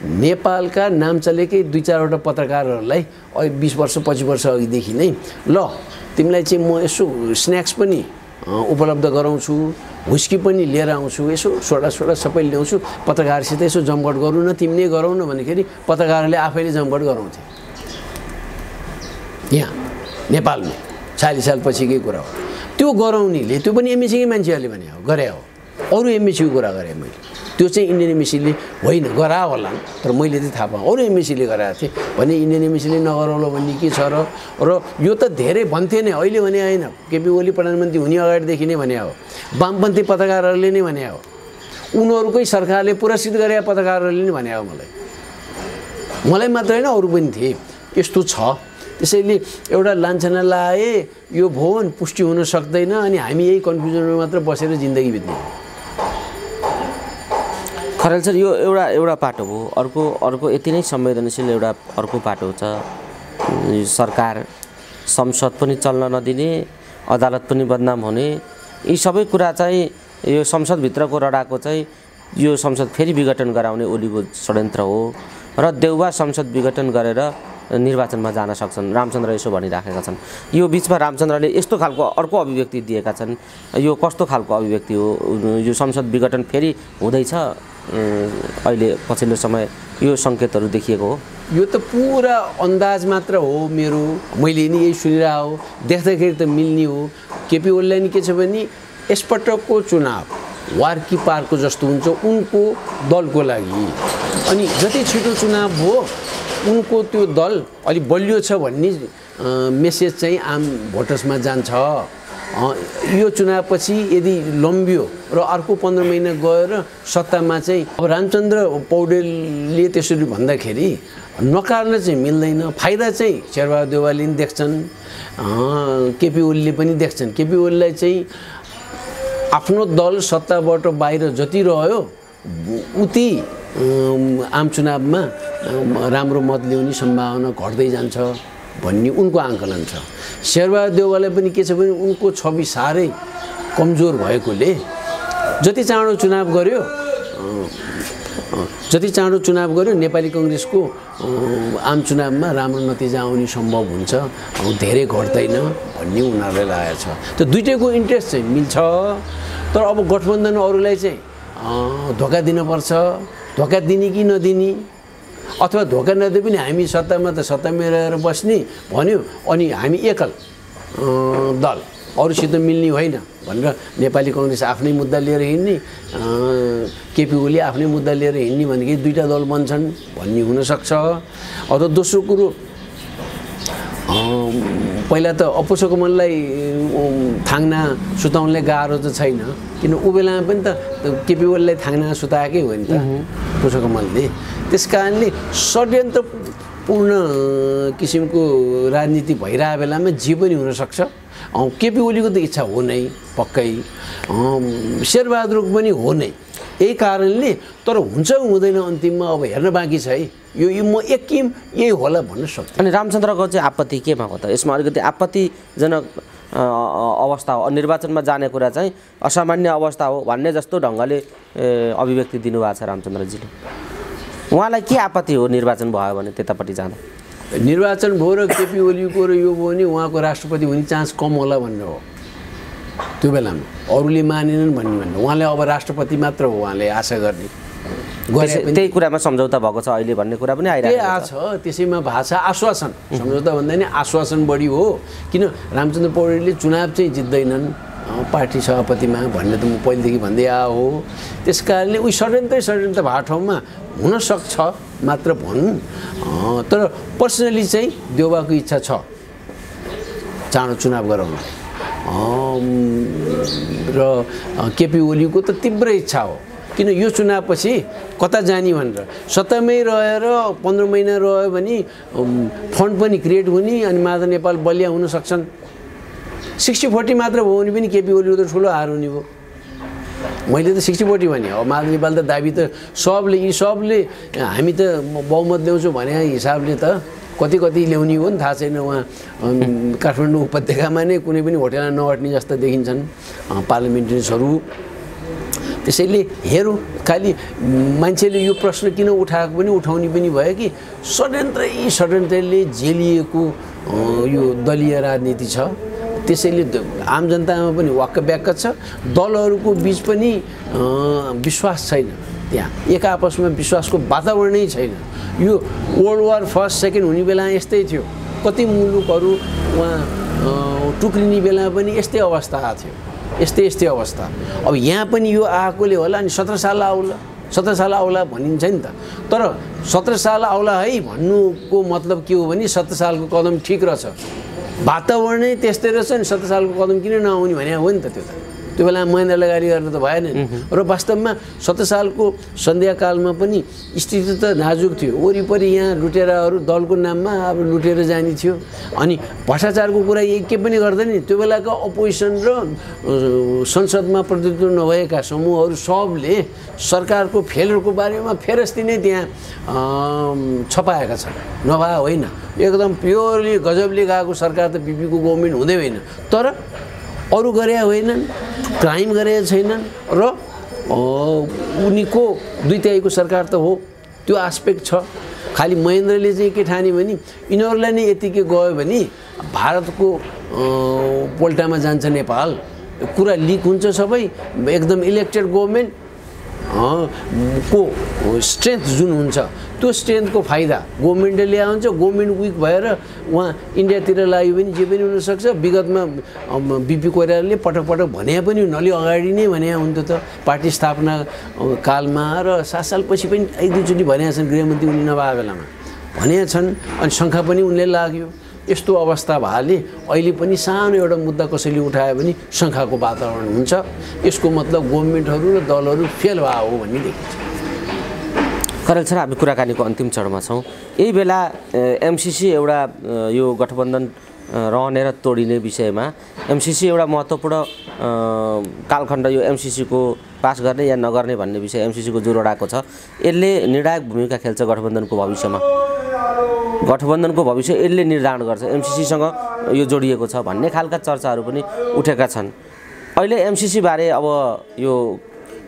नेपालका नाम चलेकै 2-4वटा पत्रकारहरूलाई 20 वर्ष 25 वर्ष अघिदेखि नै ल तिमीलाई चाहिँ म यसो स्न्याक्स पनि उपलब्ध गराउँछु, हुस्की पनि लिएर आउँछु, यसो सोडा सबै ल्याउँछु, पत्रकारसित यसो जमघट गरौँ न, तिमी नै गरौँ न भन्दाखेरि पत्रकारहरूले आफैले जमघट गराउँथे। यहाँ नेपालमा 40 साल पछिकै कुरा हो। त्यो गराउनेले त्यो पनि एमएसीकै मान्छेहरूले भने हो, गरे हो। अरू एमएसीको कुरा गरेँ मैले, त्यो चाहिँ इन्डियन एमएसीले होइन गरा होला, तर मैले चाहिँ थाहा पाएँ अरू एमएसीले गराएको थिएँ भने इन्डियन एमएसीले नगराउलो भन्ने के छ र यो त धेरै भन्थे नै, अहिले भने होइन, केपी ओली प्रधानमन्त्री हुने अगाडिदेखि नै भने हो। वामपन्थी पत्रकारहरूले नै भने हो, उनीहरूकै सरकारले पुरस्कृत गरेका पत्रकारहरूले नै भने हो। मलाई मात्र होइन अरू पनि थिए। यस्तो छ। त्यसैले एउटा लान्छना लाए यो भवन पुष्टि हुन सक्दैन अनि हामी यही कन्फ्युजनमा मात्र बसेर जिन्दगी बित्ने। खरेल सर यो एउटा पाटो हो। अर्को यति नै संवेदनशील एउटा अर्को पाटो छ। सरकार संसद पनि चल्न नदिने, अदालत पनि बदनाम हुने, यी सबै कुरा चाहिँ यो संसदभित्रको रडाको चाहिँ यो संसद फेरि विघटन गराउने ओलीको षड्यन्त्र हो र देउबा संसद विघटन गरेर निर्वाचनमा जान सक्छन्। रामचन्द्र यसो भनिराखेका छन्। यो बिचमा रामचन्द्रले यस्तो खालको अर्को अभिव्यक्ति दिएका छन्। यो कस्तो खालको अभिव्यक्ति हो? यो संसद विघटन फेरि हुँदैछ अहिले पछिल्लो समय यो सङ्केतहरू देखिएको हो? यो त पुरा अन्दाज मात्र हो मेरो, मैले नि यही सुनिरहेको हो, देख्दाखेरि त मिल्ने हो। केपी ओलीलाई नि के छ भने यसपटकको चुनाव वार की पारको जस्तो हुन्छ उनको दलको लागि। अनि जति छिटो चुनाव हो उनको त्यो दल अलि बलियो छ भन्ने मेसेज चाहिँ आम भोटर्समा जान्छ। यो चुनावपछि यदि लम्बियो र अर्को 15 महिना गएर सत्तामा चाहिँ अब रामचन्द्र पौडेलले त्यसरी भन्दाखेरि नकार्न चाहिँ मिल्दैन। फाइदा चाहिँ शेरबहादुर देउवाले पनि देख्छन्, केपी ओलीले पनि देख्छन्। केपी ओलीलाई चाहिँ आफ्नो दल सत्ताबाट बाहिर जति रह्यो उति आम चुनावमा राम्रो मत ल्याउने सम्भावना घट्दै जान्छ भन्ने उनको आकलन छ। शेरबहादुर देउवालाई पनि के छ भने उनको छवि साह्रै कमजोर भएकोले जति चाँडो चुनाव गर्यो नेपाली कांग्रेसको आम चुनावमा राम्रो नतिजा आउने सम्भव हुन्छ, धेरै घट्दैन भन्ने उनीहरूलाई लागेको छ। त्यो दुईटैको इन्ट्रेस्ट चाहिँ मिल्छ। तर अब गठबन्धन अरूलाई चाहिँ धोका दिनुपर्छ, धोका दिने कि नदिने, अथवा धोका नदिए पनि हामी सत्तामा त सत्तामा रहेर बस्ने भन्यो अनि हामी एकल दल अरूसित मिल्ने होइन भनेर नेपाली कांग्रेस आफ्नै मुद्दा लिएर हिँड्ने, केपी ओली आफ्नै मुद्दा लिएर हिँड्ने भनेदेखि दुईटा दल बन्छन् भन्ने हुनसक्छ। अथवा दोस्रो कुरो पहिला त अपुसो कमललाई थाङ्ना सुताउनलाई गाह्रो त छैन, किन ऊ बेलामा पनि त केपी ओलीलाई थाङ्ना सुताएकै हो नि त अपुसो कमलले। त्यस कारणले षड्यन्त्रपूर्ण किसिमको राजनीति भइरहेको बेलामा जे पनि हुनसक्छ। केपी ओलीको त इच्छा हो नै पक्कै, शेरबहादुरको पनि हो नै, यही कारणले तर हुन्छ हुँदैन अन्तिममा अब हेर्न बाँकी छ है यो म एकिम यही होला भन्न सक्छु। अनि रामचन्द्रको चाहिँ आपत्ति केमा हो त? यसमा अलिकति आपत्तिजनक अवस्था हो, निर्वाचनमा जाने कुरा चाहिँ असामान्य अवस्था हो भन्ने जस्तो ढङ्गले अभिव्यक्ति दिनुभएको छ रामचन्द्रजीले। उहाँलाई के आपत्ति हो निर्वाचन भयो भने त्यतापट्टि जाँदा? निर्वाचन भयो र केपी ओलीको र यो भयो भने उहाँको राष्ट्रपति हुने चान्स कम होला भन्ने हो त्यो बेलामा। अरूले मानेनन् भन्ने उहाँले अब राष्ट्रपति मात्र हो उहाँले आशा गर्ने। त्यही कुरामा सम्झौता भएको छ अहिले भन्ने कुरा पनि आइरहेको छ। त्यसैमा भाषा आश्वासन, सम्झौता भन्दा नि आश्वासन बढी हो। किन रामचन्द्र पौडेलले चुनाव चाहिँ जित्दैनन् पार्टी सभापतिमा भन्ने त म पहिलेदेखि भन्दै हो। त्यस कारणले उही षड्यन्त्र भएको ठाउँमा हुनसक्छ मात्र भनौँ। तर पर्सनली चाहिँ देउबाको इच्छा छ चाँडो चुनाव गराउन र केपी ओलीको त तीव्र इच्छा हो। किन यो चुनावपछि कता जाने भनेर सत्तामै रहेर 15 महिना रह्यो भने फन्ड पनि क्रिएट हुने अनि माधव नेपाल बलिया हुन सक्छन्। 60-40 मात्र भयो भने पनि केपी ओलीको त ठुलो हार हुने भयो। मैले त 60-40 भने अब माधव नेपाल त दाबी त सबले हामी त बहुमत ल्याउँछौँ भने हिसाबले त कति ल्याउने हो नि थाहा छैन। उहाँ काठमाडौँ उपत्यकामा नै कुनै पनि होटेलमा नअट्ने जस्ता देखिन्छन् पार्लिमेन्टेरियन्सहरू। त्यसैले हेरौँ खालि मान्छेले यो प्रश्न किन उठाएको पनि उठाउने पनि भयो कि षड्यन्त्रले जेलिएको यो दलीय राजनीति छ। त्यसैले आम जनतामा पनि वाक्क ब्याक्क छ। दलहरूको बिच पनि विश्वास छैन, त्यहाँ एक आपसमा विश्वासको वातावरणै छैन। यो वर्ल्ड वार फर्स्ट सेकेन्ड हुने बेला यस्तै थियो। कति मुलुकहरू उहाँ टुक्रिने बेला पनि यस्तै अवस्था आएको थियो, यस्तै अवस्था। अब यहाँ पनि यो आएकोले होला अनि 17 साल आउला भनिन्छ नि त। तर 17 साल आउला है भन्नुको मतलब के हो भने 17 सालको कदम ठिक रहेछ, वातावरणै त्यस्तै रहेछ नि 17 सालको कदम किन नआउने भने हो नि त। त्यो बेला महेन्द्रलाई गाली गर्न त भएन नि। र वास्तवमा 17 सालको सन्ध्याकालमा पनि स्थिति त नाजुक थियो। वरिपरि यहाँ लुटेराहरू दलको नाममा अब लुटेर जाने थियो। अनि भ्रष्टाचारको कुरा के पनि गर्दैन नि। त्यो बेलाका अपोजिसन र संसदमा प्रतिनिधित्व नभएका समूहहरू सबले सरकारको फेलहरूको बारेमा फेरस्ती नै त्यहाँ छपाएका छन्। नभए होइन, एकदम प्योरली गजबले गएको सरकार त बिपीको गभर्मेन्ट हुँदै होइन। तर अरू गरे होइनन्, क्राइम गरे छैनन् र उनीको 2/3 सरकार त हो। त्यो एस्पेक्ट छ। खालि महेन्द्रले चाहिँ के ठाने भने यिनीहरूलाई नै यतिकै गयो भने भारतको पोल्टामा जान्छ नेपाल, कुरा लिक हुन्छ सबै। एकदम इलेक्टेड गभर्मेन्ट को स्ट्रेन्थ जुन हुन्छ त्यो स्ट्रेन्थको फाइदा गभर्मेन्टले ल्याउँछ। गभर्मेन्ट विक भएर उहाँ इन्डियातिर लाग्यो भने जे पनि हुनसक्छ। विगतमा बिपी कोइरालाले पटक भने पनि अलि अगाडि नै भने हुन्थ्यो त पार्टी स्थापना कालमा र 7 सालपछि पनि 1-2 चोटि भनेका छन् गृहमन्त्री उनी नभए बेलामा भनेका छन्। अनि शङ्का पनि उनले लाग्यो। यस्तो अवस्था भएले अहिले पनि सानो एउटा मुद्दा कसैले उठायो भने शङ्काको वातावरण हुन्छ। यसको मतलब गभर्मेन्टहरू र दलहरू फेल भयो हो भन्ने देखिन्छ। करेल सर, हामी कुराकानीको अन्तिम चरणमा छौँ। यही बेला एमसीसी एउटा यो गठबन्धन रहने र तोडिने विषयमा एमसीसी एउटा महत्त्वपूर्ण कालखण्ड यो एमसीसीको पास गर्ने या नगर्ने भन्ने विषय एमसीसीको जोडोडाको छ। यसले निर्णायक भूमिका खेल्छ गठबन्धनको भविष्यमा। गठबन्धनको भविष्य यसले निर्धारण गर्छ। एमसीसीसँग यो जोडिएको छ भन्ने खालका चर्चाहरू पनि उठेका छन्। अहिले एमसीसी बारे अब यो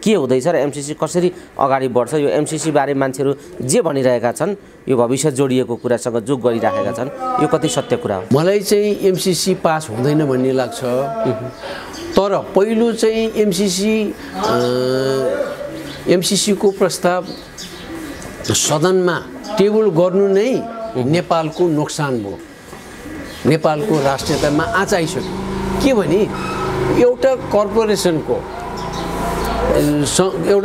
के हुँदैछ र एमसीसी कसरी अगाडि बढ्छ? यो एमसीसी बारे मान्छेहरू जे भनिरहेका छन् यो भविष्य जोडिएको कुरासँग जोग गरिराखेका छन्, यो कति सत्य कुरा हो? मलाई चाहिँ एमसीसी पास हुँदैन भन्ने लाग्छ। तर पहिलो चाहिँ एमसीसीको प्रस्ताव सदनमा टेबल गर्नु नै नेपालको नोक्सान भयो। नेपालको राष्ट्रियतामा आँच आइसक्यो। के भने एउटा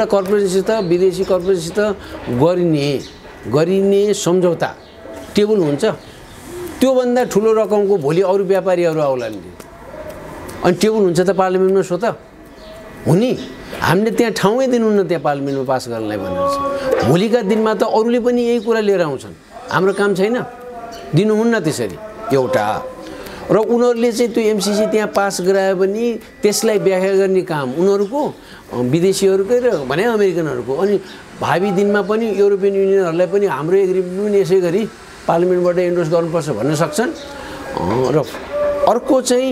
कर्पोरेसनसित विदेशी कर्पोरेसनसित गरिने सम्झौता टेबल हुन्छ। त्योभन्दा ठुलो रकमको भोलि अरू व्यापारीहरू आउलान् अनि टेबल हुन्छ त पार्लिमेन्टमा सो त हुने। हामीले त्यहाँ ठाउँै दिनुहुन्न त्यहाँ पार्लिमेन्टमा पास गर्नलाई भनेर छ। भोलिका दिनमा त अरूले पनि यही कुरा लिएर आउँछन्। हाम्रो काम छैन, दिनुहुन्न त्यसरी एउटा। र उनीहरूले चाहिँ त्यो एमसिसी त्यहाँ पास गरायो भने त्यसलाई व्याख्या गर्ने काम उनीहरूको विदेशीहरूकै र भने अमेरिकनहरूको अनि भावी दिनमा पनि युरोपियन युनियनहरूलाई पनि हाम्रो एग्रिमेन्ट पनि यसै गरी पार्लिमेन्टबाट एन्डोर्स गर्नुपर्छ भन्न सक्छन् र अर्को चाहिँ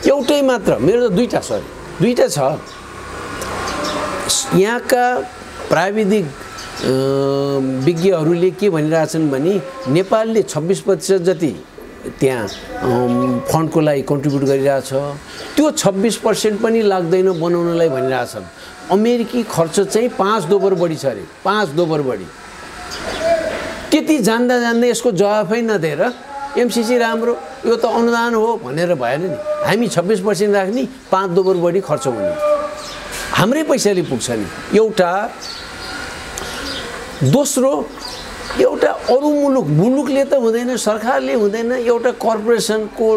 एउटै मात्र मेरो त दुईटा छ यहाँका प्राविधिक विज्ञहरूले के भनिरहेछन् भने नेपालले 26% जति त्यहाँ फन्डको लागि कन्ट्रिब्युट गरिरहेछ त्यो 26% पनि लाग्दैन बनाउनलाई भनिरहेछन् अमेरिकी खर्च चाहिँ 5 दोबर बढी छ अरे 5 दोबर बढी त्यति जान्दा यसको जवाफै नदिएर एमसिसी राम्रो यो त अनुदान हो भनेर भएन नि हामी 26% राख्ने 5 दोबर बढी खर्च हुने हाम्रै पैसाले पुग्छ नि एउटा दोस्रो एउटा अरू मुलुकले त हुँदैन सरकारले हुँदैन एउटा कर्पोरेसनको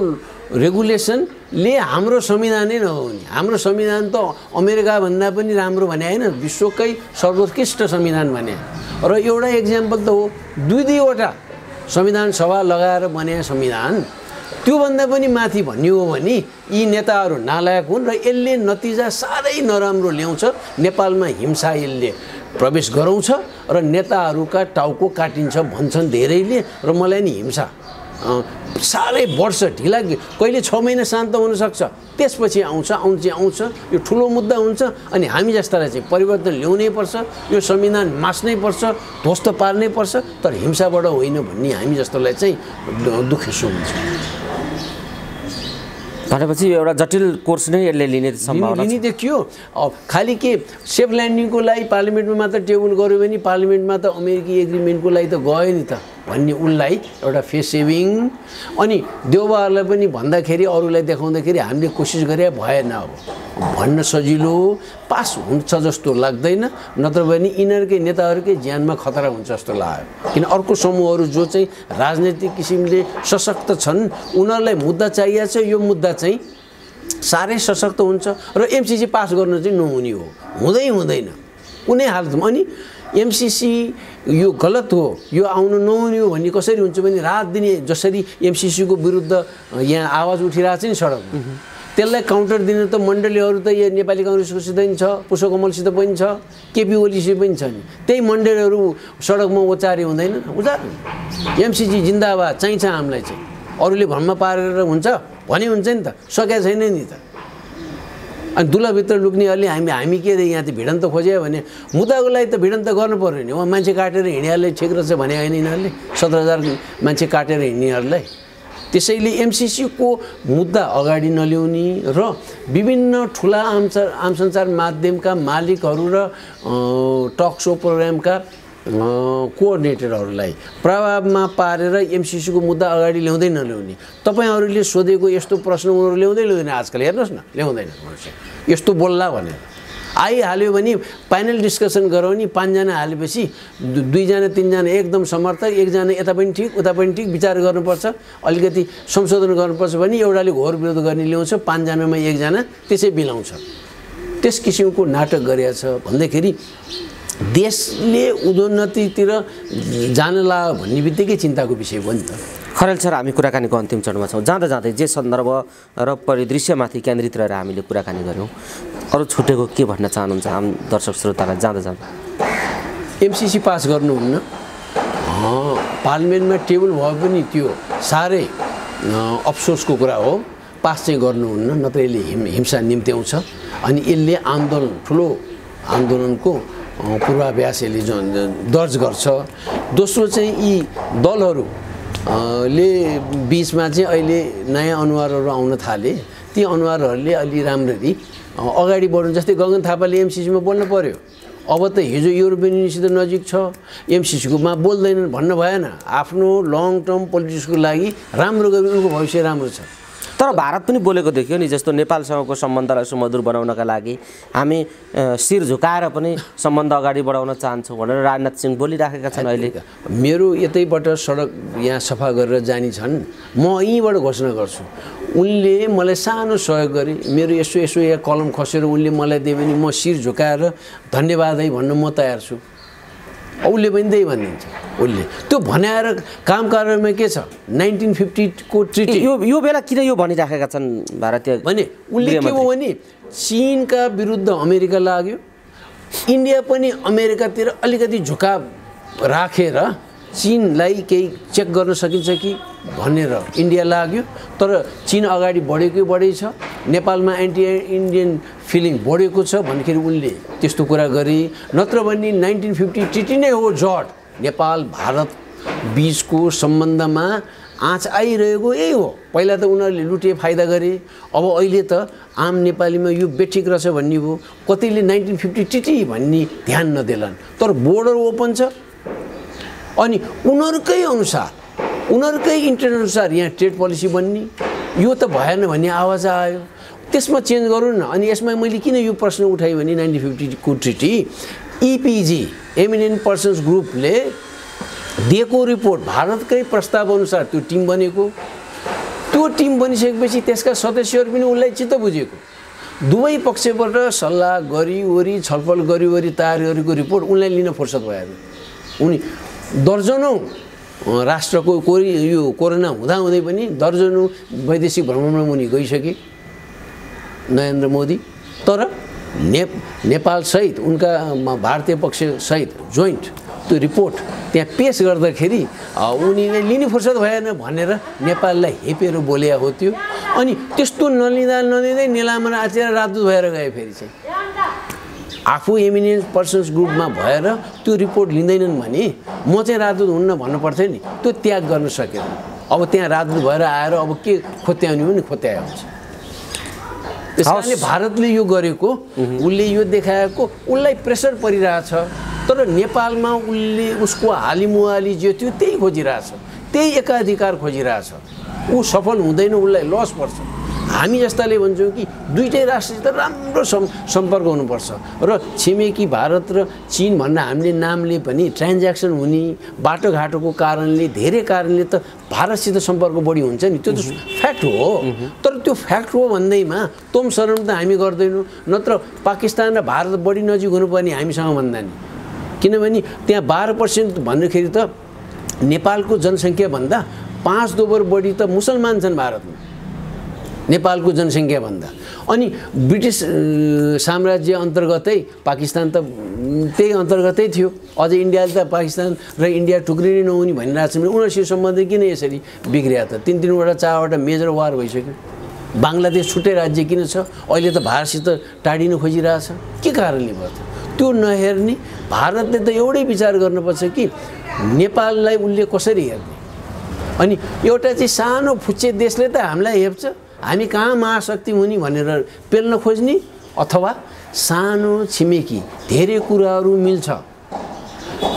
रेगुलेसनले हाम्रो संविधानै नहुने हाम्रो संविधान त अमेरिका भन्दा पनि राम्रो भने हैन विश्वकै सर्वोत्कृष्ट संविधान भने र एउटा एक्जाम्पल त हो दुईवटा संविधान सभा लगाएर बने संविधान त्योभन्दा पनि माथि भन्यो हो भने यी नेताहरू नालायक हुन् र यसले नतिजा साह्रै नराम्रो ल्याउँछ नेपालमा हिंसा यसले प्रवेश गराउँछ र नेताहरूका टाउको काटिन्छ भन्छन् धेरैले र मलाई नि हिंसा साह्रै वर्ष ढिला कहिले 6 महिना शान्त हुन सक्छ त्यसपछि आउँछ यो ठुलो मुद्दा हुन्छ अनि हामी जस्तालाई चाहिँ परिवर्तन ल्याउनै पर्छ यो संविधान मास्नै पर्छ ध्वस्त पार्नै पर्छ तर हिंसाबाट होइन भन्ने हामी जस्तोलाई चाहिँ दुखेसो हुन्छ भनेपछि एउटा जटिल कोर्स नै यसले लिने सम्भावना लिने देखियो खाली के सेफ ल्यान्डिङको लागि पार्लिमेन्टमा मात्र टेबल गर्यो भने पार्लिमेन्टमा त अमेरिकी एग्रिमेन्टको लागि त गयो नि त भन्ने उनलाई एउटा फेस सेभिङ अनि देउबाहरूलाई पनि भन्दाखेरि अरूलाई देखाउँदाखेरि हामीले कोसिस गरे भएन अब भन्न सजिलो पास हुन्छ जस्तो लाग्दैन नत्र भने यिनीहरूकै नेताहरूकै ज्यानमा खतरा हुन्छ जस्तो लाग्यो किन अर्को समूहहरू जो चाहिँ राजनैतिक किसिमले सशक्त छन् उनीहरूलाई मुद्दा चाहिएको छ यो मुद्दा चाहिँ साह्रै सशक्त हुन्छ र एमसिसी पास गर्न चाहिँ नहुने हो हुँदैन कुनै हालतमा अनि एमसिसी यो गलत हो यो आउनु नहुने हो भन्ने कसरी हुन्छ भने रात दिन जसरी एमसिसीको विरुद्ध यहाँ आवाज उठिरहेछ नि सडकमा त्यसलाई काउन्टर दिन त मण्डलीहरू त यो नेपाली काङ्ग्रेसकोसित पनि छ पुष्पकमलसित पनि छ केपी ओलीसित पनि छ नि त्यही मण्डलीहरू सडकमा उचारे हुँदैन उचार एमसिसी जिन्दाबाद चाहिन्छ हामीलाई चाहिँ अरूले भन्न पारेर हुन्छ भने हुन्छ नि त सकेको छैन नि त अनि दुलाभित्र लुक्नेहरूले हामी के अरे यहाँ त भिडन्त खोज्यो भने मुद्दाको लागि त भिडन्त गर्नु पर्यो नि उहाँ मान्छे काटेर हिँड्नेहरूले ठिक रहेछ भने होइन यिनीहरूले 17,000 मान्छे काटेर हिँड्नेहरूलाई त्यसैले एमसिसीको मुद्दा अगाडि नल्याउने र विभिन्न ठुला आम सञ्चार माध्यमका मालिकहरू र टक सो प्रोग्रामका कोअर्डिनेटरहरूलाई प्रभावमा पारेर एमसिसीको मुद्दा अगाडि ल्याउँदै नल्याउने तपाईहरूले सोधेको यस्तो प्रश्न उनीहरू ल्याउँदैन आजकल हेर्नुहोस् न ल्याउँदैन यस्तो बोल्ला भनेर आइहाल्यो भने प्यानल डिस्कसन गराउने 5 जना हालेपछि 2 जना 3 जना एकदम समर्थक एकजना यता पनि ठिक उता पनि ठिक विचार गर्नुपर्छ अलिकति संशोधन गर्नुपर्छ भने एउटाले घोर विरोध गर्ने ल्याउँछ 5 जनामा एकजना त्यसै बिलाउँछ त्यस किसिमको नाटक गरेछ भन्दाखेरि देशले उन्नतितिर जान लाग्यो भन्ने बित्तिकै चिन्ताको विषय हो नि त खरेल सर हामी कुराकानीको अन्तिम चरणमा छौँ जाँदै जे सन्दर्भ र परिदृश्यमाथि केन्द्रित रहेर हामीले कुराकानी गऱ्यौँ अरू छुटेको के भन्न चाहनुहुन्छ आम दर्शक श्रोतालाई जाँदा एमसिसी पास गर्नुहुन्न पार्लिमेन्टमा टेबल भए पनि त्यो साह्रै अफसोसको कुरा हो पास चाहिँ गर्नुहुन्न नत्र यसले हिंसा निम्त्याउँछ अनि यसले ठुलो आन्दोलनको पूर्वाभ्यास यसले दर्ज गर्छ दोस्रो चाहिँ यी दलहरू ले बीचमा चाहिँ अहिले नयाँ अनुहारहरू आउन थाले ती अनुहारहरूले अलि राम्ररी अगाडि बढ्नु जस्तै गगन थापाले एमसिसीमा बोल्नु पर्यो अब त हिजो युरोपियन युनियनसित नजिक छ एमसिसीकोमा बोल्दैनन् भन्न भएन आफ्नो लङ टर्म पोलिटिक्सको लागि राम्रो गरी उनको भविष्य राम्रो छ तर भारत पनि बोलेको देखियो नि जस्तो नेपालसँगको सम्बन्धलाई सुमधुर बनाउनका लागि हामी शिर झुकाएर पनि सम्बन्ध अगाडि बढाउन चाहन्छौँ भनेर राजनाथ सिंह बोलिराखेका छन् अहिले मेरो यतैबाट सडक यहाँ सफा गरेर जाने छन् म यहीँबाट घोषणा गर्छु उनले मलाई सानो सहयोग गरे मेरो यसो यहाँ कलम खसेर उनले मलाई दियो भने म शिर झुकाएर धन्यवाद है भन्न म तयार छु उसले पनि त्यही भनिदिन्छ उसले त्यो भनेर काम कार्यमा के छ 1950 को ट्रिटी यो बेला किन यो भनिराखेका छन् भारतीय भने उसले के हो भने चीनका विरुद्ध अमेरिका लाग्यो इन्डिया पनि अमेरिकातिर अलिकति झुकाव राखेर चीनलाई केही चेक गर्न सकिन्छ कि भनेर इन्डिया लाग्यो तर चीन अगाडि बढेकै बढै छ नेपालमा एन्टी इन्डियन फिलिङ बढेको छ भन्दाखेरि उनले त्यस्तो कुरा गरे नत्र भने 1950 ट्रिटी नै हो जड नेपाल भारत बीचको सम्बन्धमा आँच आइरहेको यही हो पहिला त उनीहरूले लुटे फाइदा गरे अब अहिले त आम नेपालीमा यो बेठिक रहेछ भन्ने हो कतिले 1950 ट्रिटी भन्ने ध्यान नदेलान् तर बोर्डर ओपन छ अनि उनीहरूकै अनुसार उनीहरूकै इन्ट्रेस्ट अनुसार यहाँ ट्रेड पोलिसी बन्ने यो त भएन भन्ने आवाज आयो त्यसमा चेन्ज गरौँ न अनि यसमा मैले किन यो प्रश्न उठाएँ भने 1950 को ट्रिटी इपिजी एमिनेन्ट पर्सन्स ग्रुपले दिएको रिपोर्ट भारतकै प्रस्ताव अनुसार त्यो टिम बनेको त्यो टिम बनिसकेपछि त्यसका सदस्यहरू पनि उसलाई चित्त बुझेको दुवै पक्षबाट सल्लाह गरिवरी छलफल गरिवरी तयार गरेको रिपोर्ट उनलाई लिन फुर्सद भएन उनी दर्जनौँ राष्ट्रको यो कोरोना हुँदाहुँदै पनि दर्जनौँ वैदेशिक भ्रमणमा उनी गइसके नरेन्द्र मोदी तर नेपालसहित उनका भारतीय पक्षसहित जोइन्ट त्यो रिपोर्ट त्यहाँ पेश गर्दाखेरि उनीले लिने फुर्सद भएन भनेर नेपाललाई हेपेर बोल्या हो त्यो अनि त्यस्तो नलिँदै निलाममा आचेर राजदूत भएर गए फेरि चाहिँ आफू एमिनेन्ट पर्सन्स ग्रुपमा भएर त्यो रिपोर्ट लिँदैनन् भने म चाहिँ राजदूत हुन्न भन्नु पर्थ्यो नि त्यो त्याग गर्न सकेन अब त्यहाँ राजदूत भएर आएर अब के खोत्याउने पनि खोत्याए हुन्छ त्यसैले भारतले यो गरेको उसले यो देखाएको उसलाई प्रेसर परिरहेछ तर नेपालमा उसले उसको हालिमुहाली जे थियो त्यही खोजिरहेछ त्यही एकाधिकार खोजिरहेछ ऊ सफल हुँदैन उसलाई लस पर्छ हामी जस्ताले भन्छौँ कि दुईटै राष्ट्रसित राम्रो सम्पर्क हुनुपर्छ र छिमेकी भारत र चीन भन्दा हामीले नामले पनि ट्रान्ज्याक्सन हुने बाटोघाटोको कारणले धेरै कारणले त भारतसित सम्पर्क बढी हुन्छ नि त्यो त फ्याक्ट हो तर त्यो फ्याक्ट हो भन्दैमा तोम शरण त हामी गर्दैनौँ नत्र पाकिस्तान र भारत बढी नजिक हुनुपर्ने हामीसँग भन्दा नि किनभने त्यहाँ 12% भन्दाखेरि त नेपालको जनसङ्ख्याभन्दा 5 दोबर बढी त मुसलमान छन् भारतमा नेपालको जनसङ्ख्याभन्दा अनि ब्रिटिस साम्राज्य अन्तर्गतै पाकिस्तान त त्यही अन्तर्गतै थियो अझै इन्डियाले त पाकिस्तान र इन्डिया टुक्रिनै नहुने भनिरहेको छ भने उनीहरूसित सम्बन्ध किन यसरी बिग्रिया त 3-3वटा 4वटा मेजर वार भइसक्यो बाङ्लादेश छुट्टै राज्य किन छ अहिले त भारतसित टाढिनु खोजिरहेछ के कारणले भयो त्यो नहेर्ने भारतले त एउटै विचार गर्नुपर्छ कि नेपाललाई उसले कसरी हेर्ने अनि एउटा चाहिँ सानो फुच्चे देशले त हामीलाई हेप्छ हामी कहाँ महाशक्ति हुने भनेर पेल्न खोज्ने अथवा सानो छिमेकी धेरै कुराहरू मिल्छ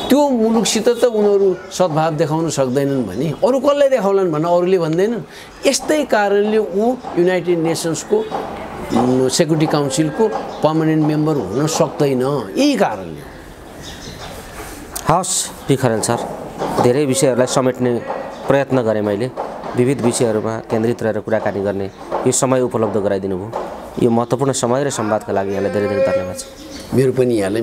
त्यो मुलुकसित त उनीहरू सद्भाव देखाउन सक्दैनन् भने अरू कसलाई देखाउलान् भन्न अरूले भन्दैनन् यस्तै कारणले ऊ युनाइटेड नेसन्सको सेक्युरिटी काउन्सिलको पर्मानेन्ट मेम्बर हुन सक्दैन यही कारणले हवस् पी खरेल सर धेरै विषयहरूलाई समेट्ने प्रयत्न गरेँ मैले विविध विषयहरूमा केन्द्रित रहेर कुराकानी गर्ने यो समय उपलब्ध गराइदिनु भयो यो महत्त्वपूर्ण समय र संवादका लागि यहाँलाई धेरै धेरै धन्यवाद छ मेरो पनि यहाँलाई